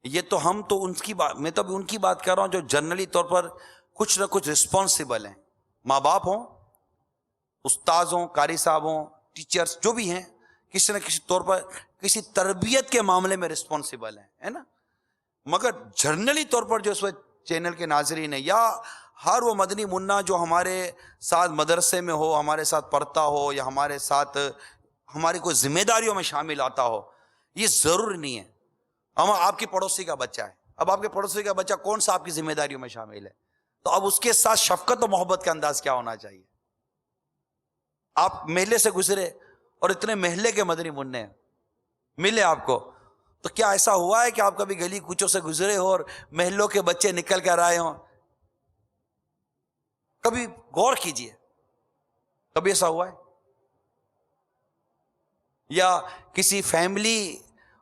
Speaker 2: یہ تو ہم تو ان کی بات، میں تو ابھی ان کی بات کر رہا ہوں جو جنرلی طور پر کچھ نہ کچھ رسپانسبل ہیں، ماں باپ ہوں، استاذ ہوں، قاری صاحب ہوں، ٹیچرز جو بھی ہیں، کسی نہ کسی طور پر کسی تربیت کے معاملے میں رسپانسیبل ہیں، ہے نا. مگر جرنلی طور پر جو اس وقت چینل کے ناظرین ہیں یا ہر وہ مدنی منا جو ہمارے ساتھ مدرسے میں ہو، ہمارے ساتھ پڑھتا ہو یا ہمارے ساتھ ہماری کوئی ذمہ داریوں میں شامل آتا ہو، یہ ضروری نہیں ہے ہم آپ کی پڑوسی کا بچہ ہے. اب آپ کے پڑوسی کا بچہ کون سا آپ کی ذمہ داریوں میں شامل ہے، تو اب اس کے ساتھ شفقت و محبت کا انداز کیا ہونا چاہیے. آپ محلے سے گزرے اور اتنے محلے کے مدنی منع ملے آپ کو، تو کیا ایسا ہوا ہے کہ آپ کبھی گلی کوچوں سے گزرے ہو اور محلوں کے بچے نکل کر آئے ہوں؟ کبھی غور کیجئے، کبھی ایسا ہوا ہے؟ یا کسی فیملی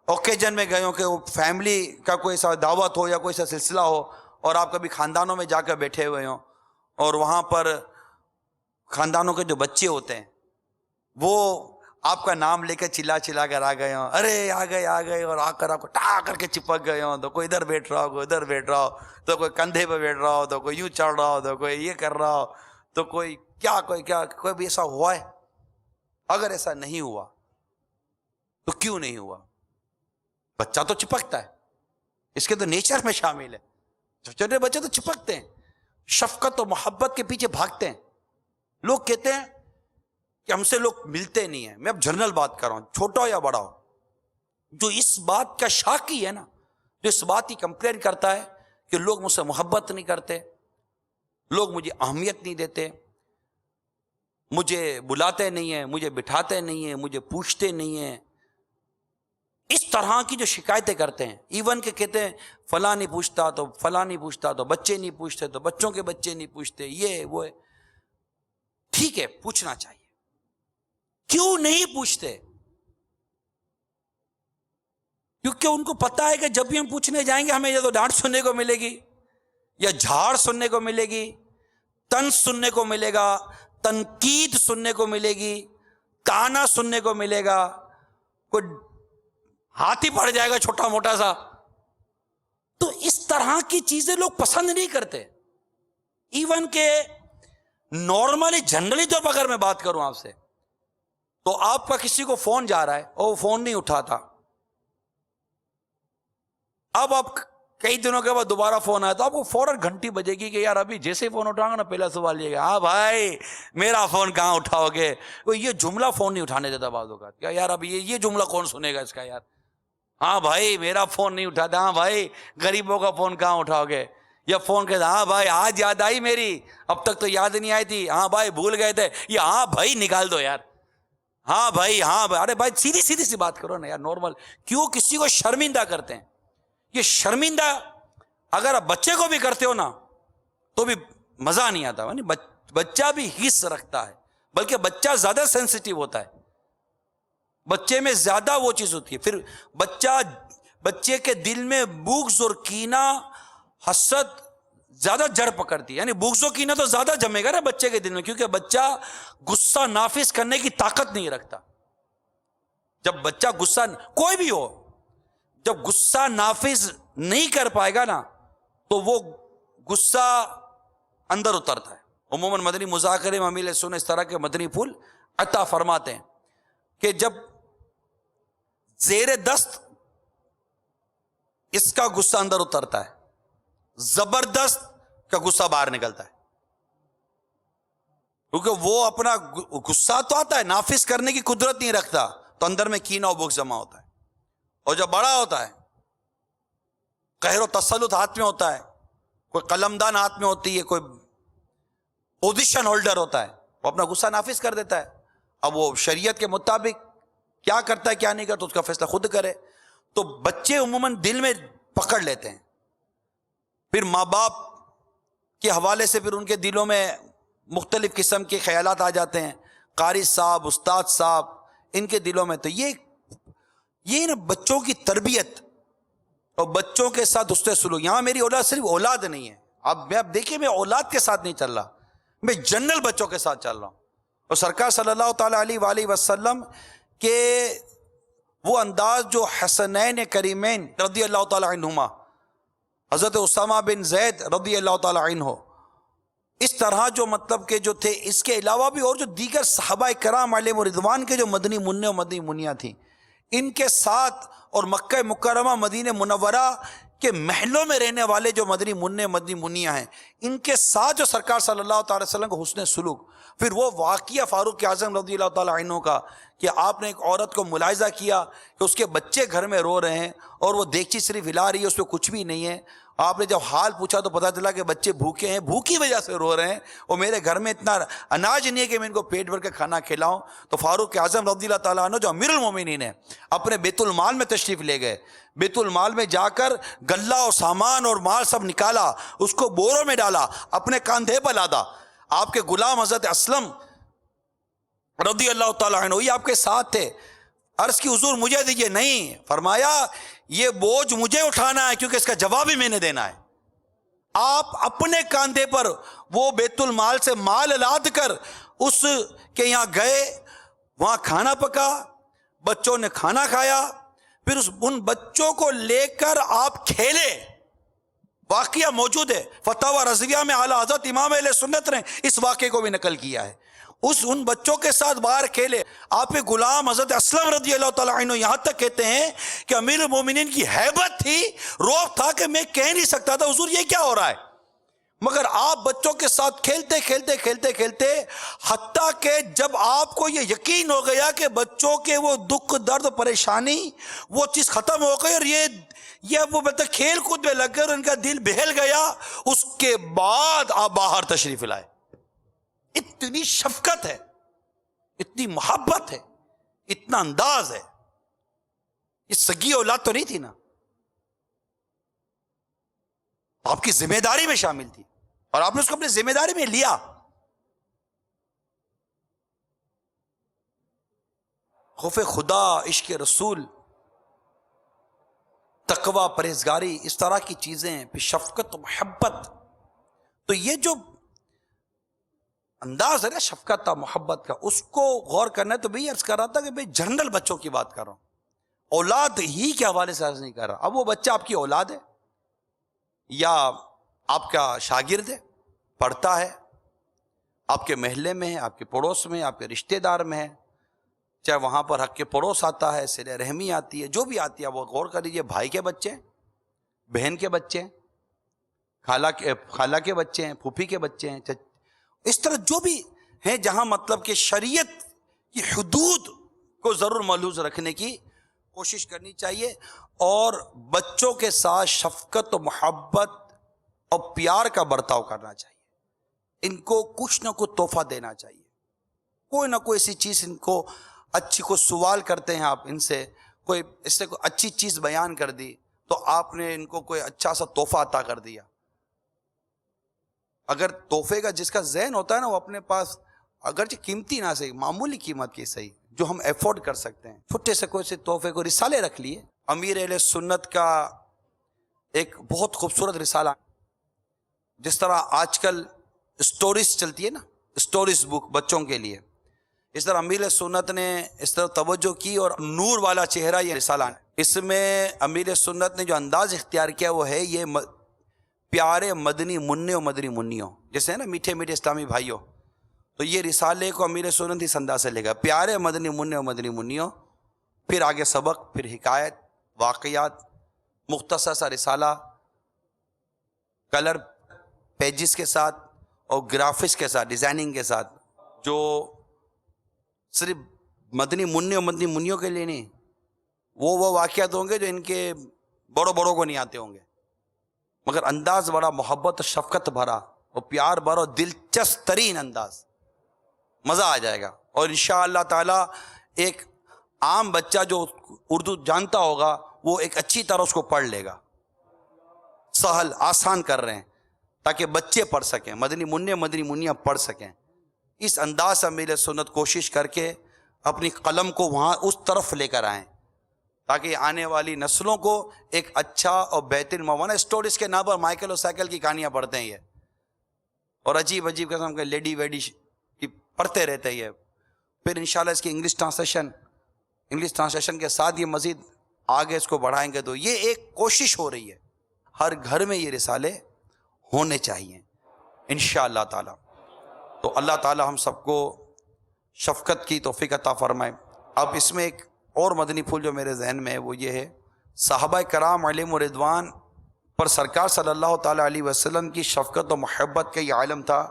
Speaker 2: اوکیجن میں گئے ہو کہ وہ فیملی کا کوئی ایسا دعوت ہو یا کوئی ایسا سلسلہ ہو اور آپ کبھی خاندانوں میں جا کر بیٹھے ہوئے ہوں اور وہاں پر خاندانوں کے جو بچے ہوتے ہیں وہ آپ کا نام لے کے چلا چلا کر آ گئے ہوں، ارے آ گئے اور آ کر آپ کو ٹا کر کے چپک گئے ہوں. تو کوئی ادھر بیٹھ رہا ہو، کوئی ادھر بیٹھ رہا ہو، تو کوئی کندھے پہ بیٹھ رہا ہو، تو کوئی یوں چڑھ رہا ہو، تو کوئی یہ کر رہا ہو، تو کوئی بھی ایسا ہوا ہے؟ اگر ایسا نہیں ہوا تو کیوں نہیں ہوا؟ بچہ تو چپکتا ہے، اس کے تو نیچر میں شامل ہے. چھوٹے بچے تو چپکتے ہیں، شفقت و محبت کے پیچھے بھاگتے ہیں. لوگ کہتے ہیں کہ ہم سے لوگ ملتے نہیں ہیں. میں اب جنرل بات کر رہا ہوں، چھوٹا ہو یا بڑا ہو، جو اس بات کا شاکی ہے نا، جو اس بات کی کمپلین کرتا ہے کہ لوگ مجھ سے محبت نہیں کرتے، لوگ مجھے اہمیت نہیں دیتے، مجھے بلاتے نہیں ہیں، مجھے بٹھاتے نہیں ہیں، مجھے پوچھتے نہیں ہیں، اس طرح کی جو شکایتیں کرتے ہیں. ایون کہ کہتے ہیں فلاں نہیں پوچھتا تو فلاں نہیں پوچھتا، تو بچے نہیں پوچھتے تو بچوں کے بچے نہیں پوچھتے، یہ وہ ہے. ٹھیک ہے، پوچھنا چاہیے. کیوں نہیں پوچھتے؟ کیونکہ ان کو پتا ہے کہ جب بھی ہم پوچھنے جائیں گے ہمیں یا تو ڈانٹ سننے کو ملے گی، یا جھاڑ سننے کو ملے گی، طنز سننے کو ملے گا، تنقید سننے کو ملے گی، تانا سننے کو ملے گا، کوئی ہاتھ ہی پڑ جائے گا چھوٹا موٹا سا. تو اس طرح کی چیزیں لوگ پسند نہیں کرتے. ایون کہ نارملی جنرلی طور پر اگر میں بات کروں آپ سے، تو آپ کا کسی کو فون جا رہا ہے اور وہ فون نہیں اٹھاتا، اب آپ کئی دنوں کے بعد دوبارہ فون آیا تو آپ کو فوراً گھنٹی بجے گی کہ یار ابھی جیسے فون اٹھاؤں گا نا پہلا سوال یہ ہاں بھائی میرا فون کہاں اٹھاؤ گے. وہ یہ جملہ فون نہیں اٹھانے دیتا بعض اوقات، کیا یار اب یہ جملہ کون سنے گا اس کا، یار ہاں بھائی میرا فون نہیں اٹھاتا، ہاں بھائی غریبوں کا فون کہاں اٹھاؤ گے. یا فون کہتا ہاں بھائی آج یاد آئی میری، اب تک تو یاد نہیں آئی تھی، ہاں بھائی بھول گئے تھے، یا ہاں بھائی نکال دو یار، ہاں بھائی ہاں بھائی. ارے بھائی سیدھی سی بات کرو نا یار، نارمل. کیوں کسی کو شرمندہ کرتے ہیں؟ یہ شرمندہ اگر آپ بچے کو بھی کرتے ہو نا تو بھی مزہ نہیں آتا. بچہ بھی حس رکھتا ہے، بلکہ بچہ زیادہ سینسیٹیو ہوتا ہے، بچے میں زیادہ وہ چیز ہوتی ہے. پھر بچے کے دل میں بغض اور کینہ حسد زیادہ جڑ پکڑتی ہے. یعنی بغض و کینہ تو زیادہ جمے گا نا بچے کے دل میں، کیونکہ بچہ غصہ نافذ کرنے کی طاقت نہیں رکھتا. جب بچہ غصہ کوئی بھی ہو جب غصہ نافذ نہیں کر پائے گا نا تو وہ غصہ اندر اترتا ہے. عموماً مدنی مذاکرے میں امیل سنت اس طرح کے مدنی پھول عطا فرماتے ہیں کہ جب زیر دست اس کا غصہ اندر اترتا ہے، زبردست کا غصہ باہر نکلتا ہے. کیونکہ وہ اپنا غصہ تو آتا ہے، نافذ کرنے کی قدرت نہیں رکھتا، تو اندر میں کینہ و بغض جمع ہوتا ہے. اور جب بڑا ہوتا ہے، قہر و تسلط ہاتھ میں ہوتا ہے، کوئی قلمدان ہاتھ میں ہوتی ہے، کوئی پوزیشن ہولڈر ہوتا ہے، وہ اپنا غصہ نافذ کر دیتا ہے. اب وہ شریعت کے مطابق کیا کرتا ہے کیا نہیں کرتا اس کا فیصلہ خود کرے. تو بچے عموماً دل میں پکڑ لیتے ہیں، پھر ماں باپ کے حوالے سے پھر ان کے دلوں میں مختلف قسم کے خیالات آ جاتے ہیں. قاری صاحب، استاد صاحب، ان کے دلوں میں تو یہ نا بچوں کی تربیت اور بچوں کے ساتھ حسن سلوک. یہاں میری اولاد صرف اولاد نہیں ہے، اب دیکھیے میں اولاد کے ساتھ نہیں چل رہا، میں جنرل بچوں کے ساتھ چل رہا ہوں. اور سرکار صلی اللہ تعالیٰ علیہ وآلہ وسلم کے وہ انداز جو حسنین کریمین رضی اللہ تعالیٰ عنہما، حضرت اسامہ بن زید رضی اللہ تعالیٰ عنہ اس طرح جو مطلب کہ جو تھے، اس کے علاوہ بھی اور جو دیگر صحابہ کرام علیہ رضوان کے جو مدنی منع و مدنی منیاں تھیں، ان کے ساتھ اور مکہ مکرمہ مدینہ منورہ کے محلوں میں رہنے والے جو مدنی منع مدنی منیاں ہیں، ان کے ساتھ جو سرکار صلی اللہ تعالی وسلم کو حسن سلوک، پھر وہ واقعہ فاروق اعظم رضی اللہ تعالیٰ عنہ کا کہ آپ نے ایک عورت کو ملاحظہ کیا کہ اس کے بچے گھر میں رو رہے ہیں اور وہ دیگچی صرف ہلا رہی ہے، اس پہ کچھ بھی نہیں ہے. آپ نے جب حال پوچھا تو پتا چلا کہ بچے بھوکے ہیں، بھوکی وجہ سے رو رہے ہیں، اور میرے گھر میں اتنا اناج نہیں ہے کہ میں ان کو پیٹ بھر کے کھانا کھلاؤں. تو فاروق اعظم رضی اللہ تعالیٰ عنہ جو امیر المومنین ہیں، اپنے بیت المال میں تشریف لے گئے. بیت المال میں جا کر غلہ اور سامان اور مال سب نکالا، اس کو بوروں میں ڈالا، اپنے کاندھے پر لادا. آپ کے غلام حضرت اسلم رضی اللہ تعالیٰ عنہ یہ آپ کے ساتھ تھے. عرض کی حضور مجھے دیجیے، نہیں، فرمایا یہ بوجھ مجھے اٹھانا ہے کیونکہ اس کا جواب ہی میں نے دینا ہے. آپ اپنے کاندھے پر وہ بیت المال سے مال لاد کر اس کے یہاں گئے، وہاں کھانا پکا، بچوں نے کھانا کھایا، پھر ان بچوں کو لے کر آپ کھیلے. واقعہ موجود ہے فتاوی رضویہ میں، اعلیٰ حضرت امام اہل سنت نے اس واقعے کو بھی نقل کیا ہے. ان بچوں کے ساتھ باہر کھیلے. آپ کے غلام حضرت اسلم رضی اللہ تعالیٰ عنہ یہاں تک کہتے ہیں کہ امیر المومنین کی ہیبت تھی، روب تھا کہ میں کہہ نہیں سکتا تھا حضور یہ کیا ہو رہا ہے، مگر آپ بچوں کے ساتھ کھیلتے کھیلتے کھیلتے کھیلتے حتیٰ کہ جب آپ کو یہ یقین ہو گیا کہ بچوں کے وہ دکھ درد پریشانی وہ چیز ختم ہو گئی اور یہ وہ بتا کھیل کود میں لگ گئے اور ان کا دل بہل گیا، اس کے بعد آپ باہر تشریف لائے. اتنی شفقت ہے، اتنی محبت ہے، اتنا انداز ہے. یہ سگی اولاد تو نہیں تھی نا، آپ کی ذمہ داری میں شامل تھی اور آپ نے اس کو اپنی ذمہ داری میں لیا. خوف خدا، عشق رسول، تقوی، پرہیزگاری، اس طرح کی چیزیں، پھر شفقت و محبت. تو یہ جو انداز ہے نا شفقت کا، محبت کا، اس کو غور کرنا ہے. تو بھئی عرض کر رہا تھا کہ بھئی جنرل بچوں کی بات کر رہا ہوں، اولاد ہی کے حوالے سے عرض نہیں کر رہا. اب وہ بچہ آپ کی اولاد ہے یا آپ کا شاگرد ہے، پڑھتا ہے، آپ کے محلے میں ہے، آپ کے پڑوس میں، آپ کے رشتہ دار میں ہے، چاہے وہاں پر حق کے پڑوس آتا ہے، صلہ رحمی آتی ہے، جو بھی آتی ہے وہ غور کر لیجیے. بھائی کے بچے ہیں، بہن کے بچے ہیں، خالہ کے بچے ہیں، پھوپھی کے بچے ہیں، اس طرح جو بھی ہیں جہاں مطلب کہ شریعت کی حدود کو ضرور ملحوظ رکھنے کی کوشش کرنی چاہیے، اور بچوں کے ساتھ شفقت و محبت اور پیار کا برتاؤ کرنا چاہیے. ان کو کچھ نہ کچھ تحفہ دینا چاہیے، کوئی نہ کوئی ایسی چیز. ان کو اچھی کو سوال کرتے ہیں آپ ان سے، کوئی اس سے کوئی اچھی چیز بیان کر دی تو آپ نے ان کو کوئی اچھا سا تحفہ عطا کر دیا. اگر تحفے کا جس کا ذہن ہوتا ہے نا وہ اپنے پاس اگرچہ قیمتی نہ صحیح، معمولی قیمت کی صحیح، جو ہم افورڈ کر سکتے ہیں، چھوٹے سے کوئی سے تحفے کو رسالے رکھ لیے. امیر اہل سنت کا ایک بہت خوبصورت رسالہ، جس طرح آج کل سٹوریز چلتی ہے نا، سٹوریز بک بچوں کے لیے، اس طرح امیر سنت نے اس طرح توجہ کی اور نور والا چہرہ یہ رسالہ ہے. اس میں امیر سنت نے جو انداز اختیار کیا وہ ہے یہ پیارے مدنی منع و مدنی منیوں، جیسے ہے نا میٹھے میٹھے اسلامی بھائیوں. تو یہ رسالے کو امیر سنت اس انداز سے لے گا، پیارے مدنی منع و مدنی منیوں، پھر آگے سبق، پھر حکایت، واقعات، مختصر سا رسالہ، کلر پیجز کے ساتھ اور گرافکس کے ساتھ، ڈیزائننگ کے ساتھ، جو صرف مدنی منع و مدنی منیوں کے لیے نہیں، وہ واقعات ہوں گے جو ان کے بڑوں کو نہیں آتے ہوں گے، مگر انداز بڑا محبت و شفقت بھرا اور پیار بھرا اور دلچسپ ترین انداز، مزہ آ جائے گا. اور انشاءاللہ تعالی ایک عام بچہ جو اردو جانتا ہوگا وہ ایک اچھی طرح اس کو پڑھ لے گا. سہل آسان کر رہے ہیں تاکہ بچے پڑھ سکیں، مدنی منع مدنی منیاں پڑھ سکیں. اس انداز سے امیر سنت کوشش کر کے اپنی قلم کو وہاں اس طرف لے کر آئیں تاکہ آنے والی نسلوں کو ایک اچھا اور بہترین موازنہ. اسٹوریز کے نام پر مائیکل اور سائیکل کی کہانیاں پڑھتے ہیں یہ، اور عجیب قسم کے لیڈی ویڈی کی پڑھتے رہتے ہیں یہ. پھر انشاءاللہ اس کی انگلش ٹرانسلیشن کے ساتھ یہ مزید آگے اس کو بڑھائیں گے. تو یہ ایک کوشش ہو رہی ہے، ہر گھر میں یہ رسالے ہونے چاہیے. انشاءاللہ تعالی. تو اللہ تعالی ہم سب کو شفقت کی توفیق عطا فرمائے. اب اس میں ایک اور مدنی پھول جو میرے ذہن میں ہے وہ یہ ہے، صحابہ کرام علیہم رضوان پر سرکار صلی اللہ تعالیٰ علیہ وسلم کی شفقت و محبت کا یہ عالم تھا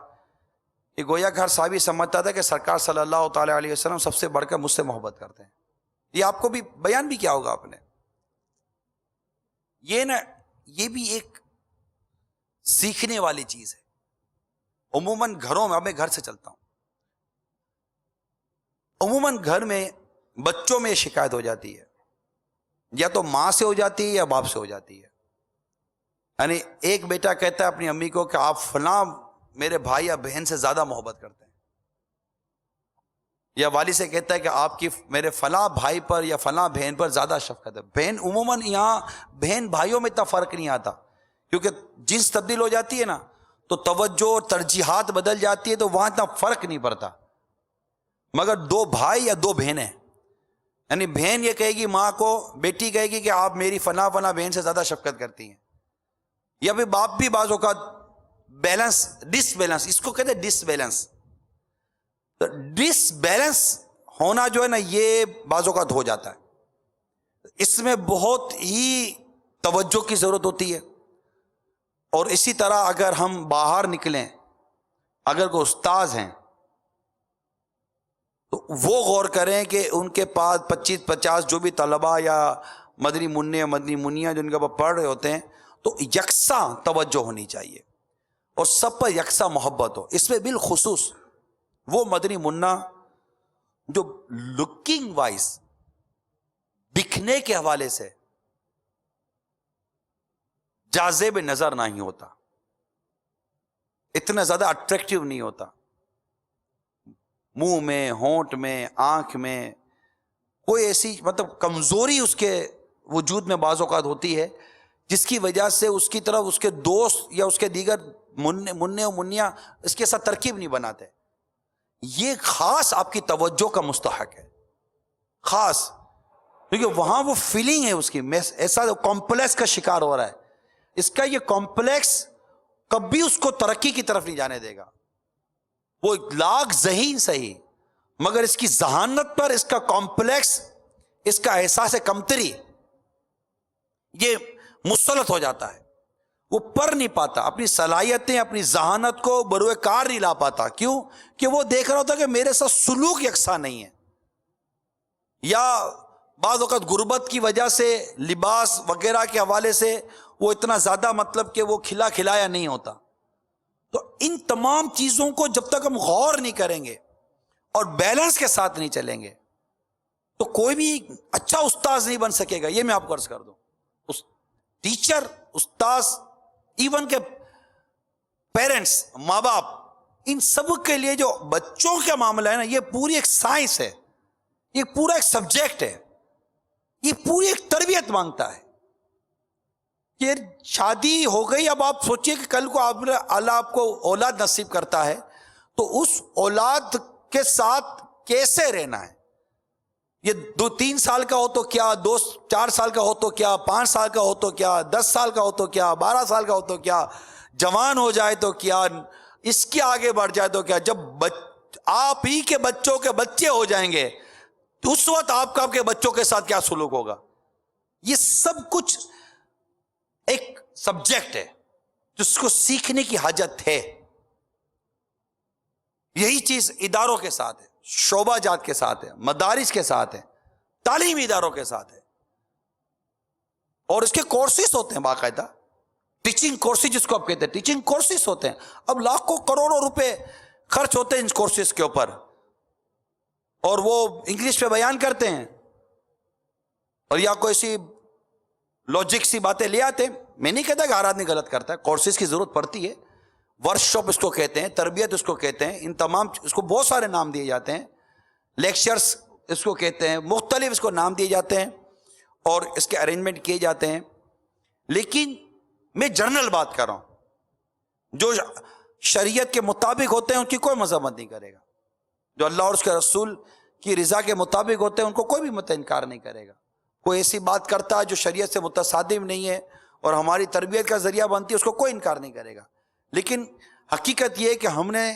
Speaker 2: کہ گویا کہ ہر صحابی سمجھتا تھا کہ سرکار صلی اللہ تعالیٰ علیہ وسلم سب سے بڑھ کر مجھ سے محبت کرتے ہیں. یہ آپ کو بھی بیان بھی کیا ہوگا آپ نے. یہ بھی ایک سیکھنے والی چیز ہے. عموماً گھروں میں، اب میں گھر سے چلتا ہوں، عموماً گھر میں بچوں میں شکایت ہو جاتی ہے، یا تو ماں سے ہو جاتی ہے یا باپ سے ہو جاتی ہے. یعنی ایک بیٹا کہتا ہے اپنی امی کو کہ آپ فلاں میرے بھائی یا بہن سے زیادہ محبت کرتے ہیں، یا والد سے کہتا ہے کہ آپ کی میرے فلاں بھائی پر یا فلاں بہن پر زیادہ شفقت ہے. بہن عموماً یہاں بہن بھائیوں میں اتنا فرق نہیں آتا، کیونکہ جنس تبدیل ہو جاتی ہے نا تو توجہ اور ترجیحات بدل جاتی ہے، تو وہاں اتنا فرق نہیں پڑتا. مگر دو بھائی یا دو بہنیں، یعنی بہن یہ کہے گی ماں کو، بیٹی کہے گی کہ آپ میری فلاں فلاں بہن سے زیادہ شفقت کرتی ہیں، یا پھر باپ بھی بعض اوقات بیلنس، ڈس بیلنس، اس کو کہتے ہیں ڈس بیلنس. تو ڈس بیلنس ہونا جو ہے نا یہ بعض اوقات ہو جاتا ہے. اس میں بہت ہی توجہ کی ضرورت ہوتی ہے. اور اسی طرح اگر ہم باہر نکلیں، اگر کوئی استاذ ہیں تو وہ غور کریں کہ ان کے پاس 25-50 جو بھی طلباء یا مدنی منع مدنی منیاں جو ان کے پاس پڑھ رہے ہوتے ہیں تو یکساں توجہ ہونی چاہیے اور سب پر یکساں محبت ہو. اس میں بالخصوص وہ مدنی منا جو لکنگ وائز، دکھنے کے حوالے سے جاذب نظر نہیں ہوتا، اتنا زیادہ اٹریکٹیو نہیں ہوتا، منہ میں، ہونٹ میں، آنکھ میں کوئی ایسی مطلب کمزوری اس کے وجود میں بعض اوقات ہوتی ہے جس کی وجہ سے اس کی طرف اس کے دوست یا اس کے دیگر منع و منیا اس کے ساتھ ترکیب نہیں بناتے. یہ خاص آپ کی توجہ کا مستحق ہے، خاص، کیونکہ وہاں وہ فیلنگ ہے اس کی، ایسا کمپلیکس کا شکار ہو رہا ہے. اس کا یہ کمپلیکس کبھی اس کو ترقی کی طرف نہیں جانے دے گا. وہ لاکھ ذہین صحیح، مگر اس کی ذہانت پر اس کا کمپلیکس، اس کا احساس کمتری یہ مسلط ہو جاتا ہے. وہ پڑھ نہیں پاتا، اپنی صلاحیتیں، اپنی ذہانت کو بروئے کار نہیں لا پاتا. کیوں؟ کہ وہ دیکھ رہا ہوتا کہ میرے ساتھ سلوک یکساں نہیں ہے، یا بعض اوقات غربت کی وجہ سے لباس وغیرہ کے حوالے سے وہ اتنا زیادہ مطلب کہ وہ کھلا کھلایا نہیں ہوتا. تو ان تمام چیزوں کو جب تک ہم غور نہیں کریں گے اور بیلنس کے ساتھ نہیں چلیں گے تو کوئی بھی اچھا استاذ نہیں بن سکے گا. یہ میں آپ کو عرض کر دوں، ٹیچر، استاذ، ایون کے پیرنٹس، ماں باپ، ان سب کے لیے جو بچوں کا معاملہ ہے نا یہ پوری ایک سائنس ہے، یہ پورا ایک سبجیکٹ ہے، یہ پوری ایک تربیت مانگتا ہے. کہ شادی ہو گئی، اب آپ سوچئے کہ کل کو اللہ آپ کو اولاد نصیب کرتا ہے تو اس اولاد کے ساتھ کیسے رہنا ہے. یہ 2-3 سال کا ہو تو کیا، 2-4 سال کا ہو تو کیا، 5 سال کا ہو تو کیا، 10 سال کا ہو تو کیا، 12 سال کا ہو تو کیا، جوان ہو جائے تو کیا، اس کے آگے بڑھ جائے تو کیا. جب آپ ہی کے بچوں کے بچے ہو جائیں گے تو اس وقت آپ کا آپ کے بچوں کے ساتھ کیا سلوک ہوگا. یہ سب کچھ ایک سبجیکٹ ہے جس کو سیکھنے کی حاجت ہے. یہی چیز اداروں کے ساتھ ہے، شعبہ جات کے ساتھ ہے، مدارس کے ساتھ ہے، تعلیمی اداروں کے ساتھ ہے. اور اس کے کورسز ہوتے ہیں باقاعدہ، ٹیچنگ کورسز جس کو آپ کہتے ہیں، ٹیچنگ کورسز ہوتے ہیں. اب لاکھوں کروڑوں روپے خرچ ہوتے ہیں ان کورسز کے اوپر، اور وہ انگلش پہ بیان کرتے ہیں اور یا کوئی سی لاجک سی باتیں لے آتے ہیں. میں نہیں کہتا کہ ہر آدمی غلط کرتا ہے، کورسز کی ضرورت پڑتی ہے، ورک شاپ اس کو کہتے ہیں، تربیت اس کو کہتے ہیں، ان تمام اس کو بہت سارے نام دیے جاتے ہیں، لیکچرز اس کو کہتے ہیں، مختلف اس کو نام دیے جاتے ہیں اور اس کے ارینجمنٹ کیے جاتے ہیں. لیکن میں جنرل بات کر رہا ہوں، جو شریعت کے مطابق ہوتے ہیں ان کی کوئی مذمت نہیں کرے گا، جو اللہ اور اس کے رسول کی رضا کے مطابق ہوتے ہیں ان کو کوئی بھی انکار نہیں کرے گا. کوئی ایسی بات کرتا ہے جو شریعت سے متصادم نہیں ہے اور ہماری تربیت کا ذریعہ بنتی ہے اس کو کوئی انکار نہیں کرے گا. لیکن حقیقت یہ ہے کہ ہم نے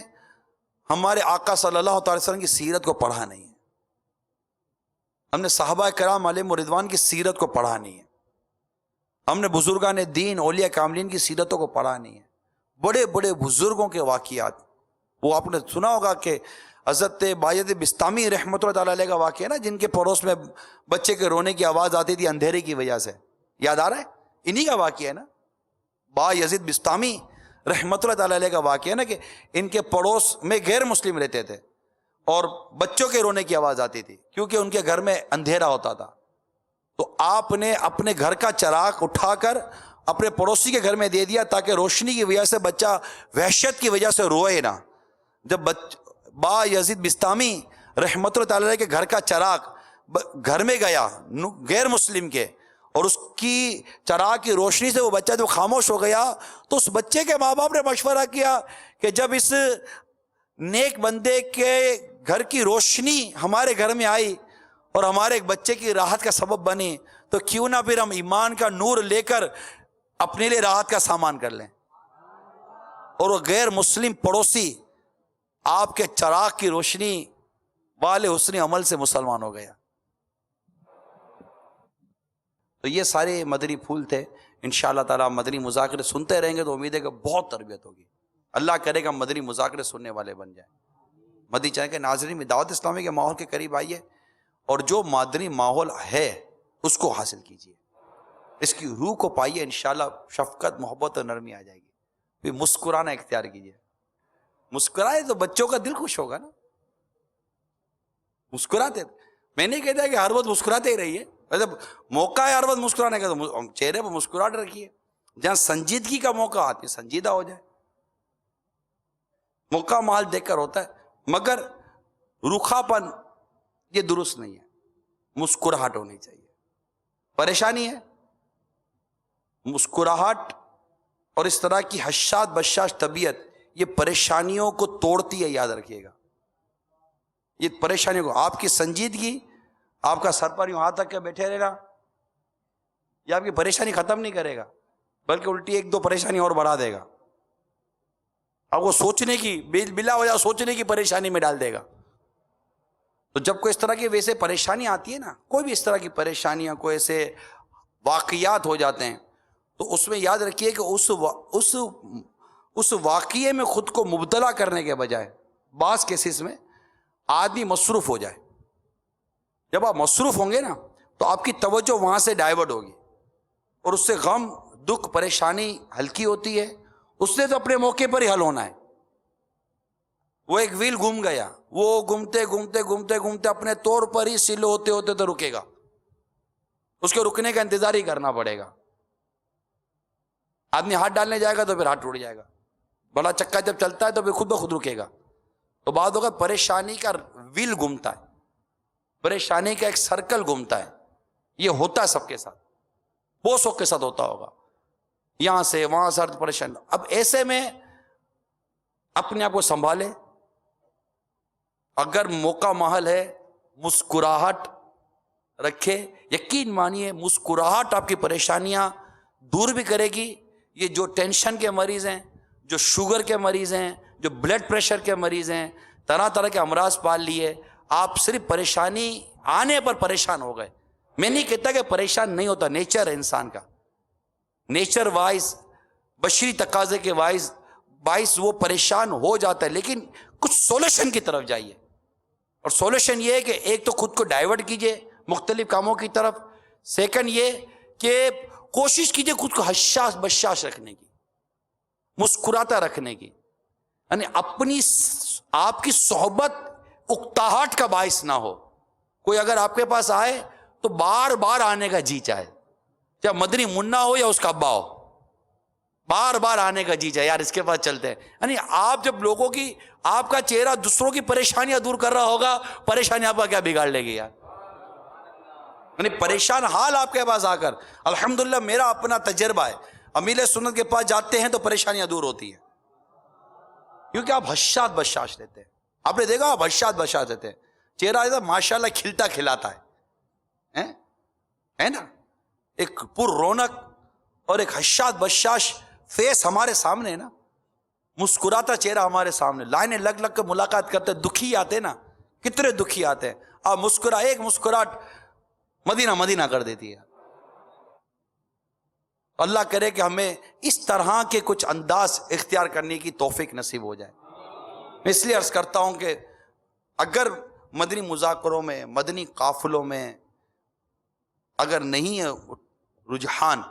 Speaker 2: ہمارے آقا صلی اللہ تعالی وسلم کی سیرت کو پڑھا نہیں ہے، ہم نے صحابہ کرام علیہم رضوان کی سیرت کو پڑھا نہیں ہے، ہم نے بزرگان دین اولیاء کاملین کی سیرتوں کو پڑھا نہیں ہے، بڑے بڑے بزرگوں کے واقعات، وہ آپ نے سنا ہوگا کہ حضرت بایزید بسطامی رحمۃ اللہ تعالی علیہ کا واقعہ ہے نا، جن کے پڑوس میں بچے کے رونے کی آواز آتی تھی اندھیرے کی وجہ سے، یاد آ رہا ہے؟ انہی کا واقعہ ہے نا، بایزید بسطامی رحمۃ اللہ تعالی علیہ کا واقعہ ہے نا، کہ ان کے پڑوس میں غیر مسلم رہتے تھے اور بچوں کے رونے کی آواز آتی تھی کیونکہ ان کے گھر میں اندھیرا ہوتا تھا، تو آپ نے اپنے گھر کا چراغ اٹھا کر اپنے پڑوسی کے گھر میں دے دیا تاکہ روشنی کی وجہ سے بچہ وحشت کی وجہ سے روئے نہ۔ جب بایزید بسطامی رحمۃ اللہ تعالی علیہ کے گھر کا چراغ گھر میں گیا غیر مسلم کے، اور اس کی چراغ کی روشنی سے وہ بچہ جب خاموش ہو گیا، تو اس بچے کے ماں باپ نے مشورہ کیا کہ جب اس نیک بندے کے گھر کی روشنی ہمارے گھر میں آئی اور ہمارے ایک بچے کی راحت کا سبب بنی، تو کیوں نہ پھر ہم ایمان کا نور لے کر اپنے لیے راحت کا سامان کر لیں۔ اور وہ غیر مسلم پڑوسی آپ کے چراغ کی روشنی والے حسن عمل سے مسلمان ہو گیا۔ تو یہ سارے مدنی پھول تھے۔ انشاءاللہ تعالیٰ مدنی مذاکرے سنتے رہیں گے تو امید ہے کہ بہت تربیت ہوگی، اللہ کرے گا مدنی مذاکرے سننے والے بن جائیں۔ مدنی چینل کے ناظرین میں دعوت اسلامی کے ماحول کے قریب آئیے اور جو مدنی ماحول ہے اس کو حاصل کیجیے، اس کی روح کو پائیے، انشاءاللہ شفقت محبت اور نرمی آ جائے گی۔ پھر مسکرانا اختیار کیجیے، مسکرائے تو بچوں کا دل خوش ہوگا نا، مسکراتے۔ میں نہیں کہتا کہ ہر وقت مسکراتے ہی رہیے، جب موقع ہے ہر وقت مسکرانے کا تو چہرے پر مسکراہٹ رکھیے، جہاں سنجیدگی کا موقع آتی ہے سنجیدہ ہو جائے۔ موقع مال دیکھ کر ہوتا ہے، مگر روکھا پن یہ درست نہیں ہے، مسکراہٹ ہونی چاہیے۔ پریشانی ہے، مسکراہٹ اور اس طرح کی حشاش بشاش طبیعت یہ پریشانیوں کو توڑتی ہے، یاد رکھیے گا۔ یہ پریشانیوں کو، آپ کی سنجیدگی، آپ کا سر پر یوں ہاتھ رکھ کے بیٹھے رہنا، یہ آپ کی پریشانی ختم نہیں کرے گا، بلکہ الٹی ایک دو پریشانی اور بڑھا دے گا، اب وہ سوچنے کی بلا وجہ سوچنے کی پریشانی میں ڈال دے گا۔ تو جب کوئی اس طرح کی ویسے پریشانی آتی ہے نا، کوئی بھی اس طرح کی پریشانیاں، کوئی ایسے واقعات ہو جاتے ہیں، تو اس میں یاد رکھیے کہ اس واقعے میں خود کو مبتلا کرنے کے بجائے بعض کیسز میں آدمی مصروف ہو جائے۔ جب آپ مصروف ہوں گے نا تو آپ کی توجہ وہاں سے ڈائیورٹ ہوگی، اور اس سے غم دکھ پریشانی ہلکی ہوتی ہے۔ اس نے تو اپنے موقع پر ہی حل ہونا ہے۔ وہ ایک ویل گم گیا، وہ گھومتے گھومتے گھومتے گھومتے اپنے طور پر ہی سلو ہوتے ہوتے تو رکے گا، اس کے رکنے کا انتظار ہی کرنا پڑے گا۔ آدمی ہاتھ ڈالنے جائے گا تو پھر ہاتھ ٹوٹ جائے گا، بڑا چکا جب چلتا ہے تو پھر خود بخود رکے گا۔ تو بعد ہوگا پریشانی کا ویل گھومتا ہے، پریشانی کا ایک سرکل گھومتا ہے، یہ ہوتا ہے سب کے ساتھ، بہت سو کے ساتھ ہوتا ہوگا، یہاں سے وہاں سے پریشان۔ اب ایسے میں اپنے آپ کو سنبھالے، اگر موقع محل ہے مسکراہٹ رکھے، یقین مانیے مسکراہٹ آپ کی پریشانیاں دور بھی کرے گی۔ یہ جو ٹینشن کے مریض ہیں، جو شوگر کے مریض ہیں، جو بلڈ پریشر کے مریض ہیں، طرح طرح کے امراض پال لیے، آپ صرف پریشانی آنے پر پریشان ہو گئے۔ میں نہیں کہتا کہ پریشان نہیں ہوتا، نیچر ہے انسان کا، نیچر وائز بشری تقاضے کے باعث وہ پریشان ہو جاتا ہے، لیکن کچھ سولوشن کی طرف جائیے۔ اور سولوشن یہ ہے کہ ایک تو خود کو ڈائیورٹ کیجئے مختلف کاموں کی طرف، سیکنڈ یہ کہ کوشش کیجئے خود کو حشاش بشاش رکھنے کی، مسکراتا رکھنے کی، یعنی آپ کی صحبت اکتاہٹ کا باعث نہ ہو۔ کوئی اگر آپ کے پاس آئے تو بار بار آنے کا جی چاہے، چاہے مدنی منا ہو یا اس کا ابا ہو، بار بار آنے کا جی چاہے، یار اس کے پاس چلتے ہیں۔ یعنی آپ جب لوگوں کی، آپ کا چہرہ دوسروں کی پریشانیاں دور کر رہا ہوگا، پریشانی آپ کا کیا بگاڑ لے گی یار؟ یعنی پریشان حال آپ کے پاس آ کر، الحمدللہ میرا اپنا تجربہ ہے، امیل سنت کے پاس جاتے ہیں تو پریشانیاں دور ہوتی ہیں، کیونکہ آپ حشاش بشاش رہتے ہیں۔ آپ نے دیکھا آپ حشاش بشاش رہتے ہیں، چہرہ ایسا ماشاءاللہ کھلتا کھلاتا ہے نا، ایک پر رونق اور ایک حشاش بشاش فیس ہمارے سامنے ہے نا۔ مسکراتا چہرہ ہمارے سامنے، لائنیں لگ لگ کے ملاقات کرتے، دکھی آتے نا، کتنے دکھی آتے ہیں، آپ ایک مسکراہٹ مدینہ مدینہ کر دیتی ہے۔ اللہ کرے کہ ہمیں اس طرح کے کچھ انداز اختیار کرنے کی توفیق نصیب ہو جائے۔ میں اس لیے عرض کرتا ہوں کہ اگر مدنی مذاکروں میں، مدنی قافلوں میں اگر نہیں ہے رجحان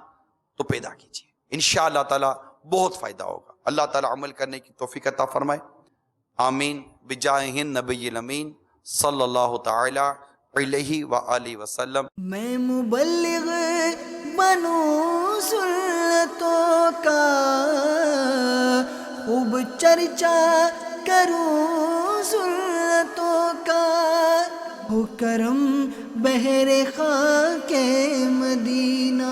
Speaker 2: تو پیدا کیجیے، انشاءاللہ تعالی بہت فائدہ ہوگا۔ اللہ تعالی عمل کرنے کی توفیق عطا فرمائے، آمین، بجاہ النبی الامین صلی اللہ تعالی علیہ وآلہ وسلم۔
Speaker 1: میں مبلغ بنوں سنتوں کا، خوب چرچا کروں سنتوں کا، ہو کرم بہر خاک مدینہ۔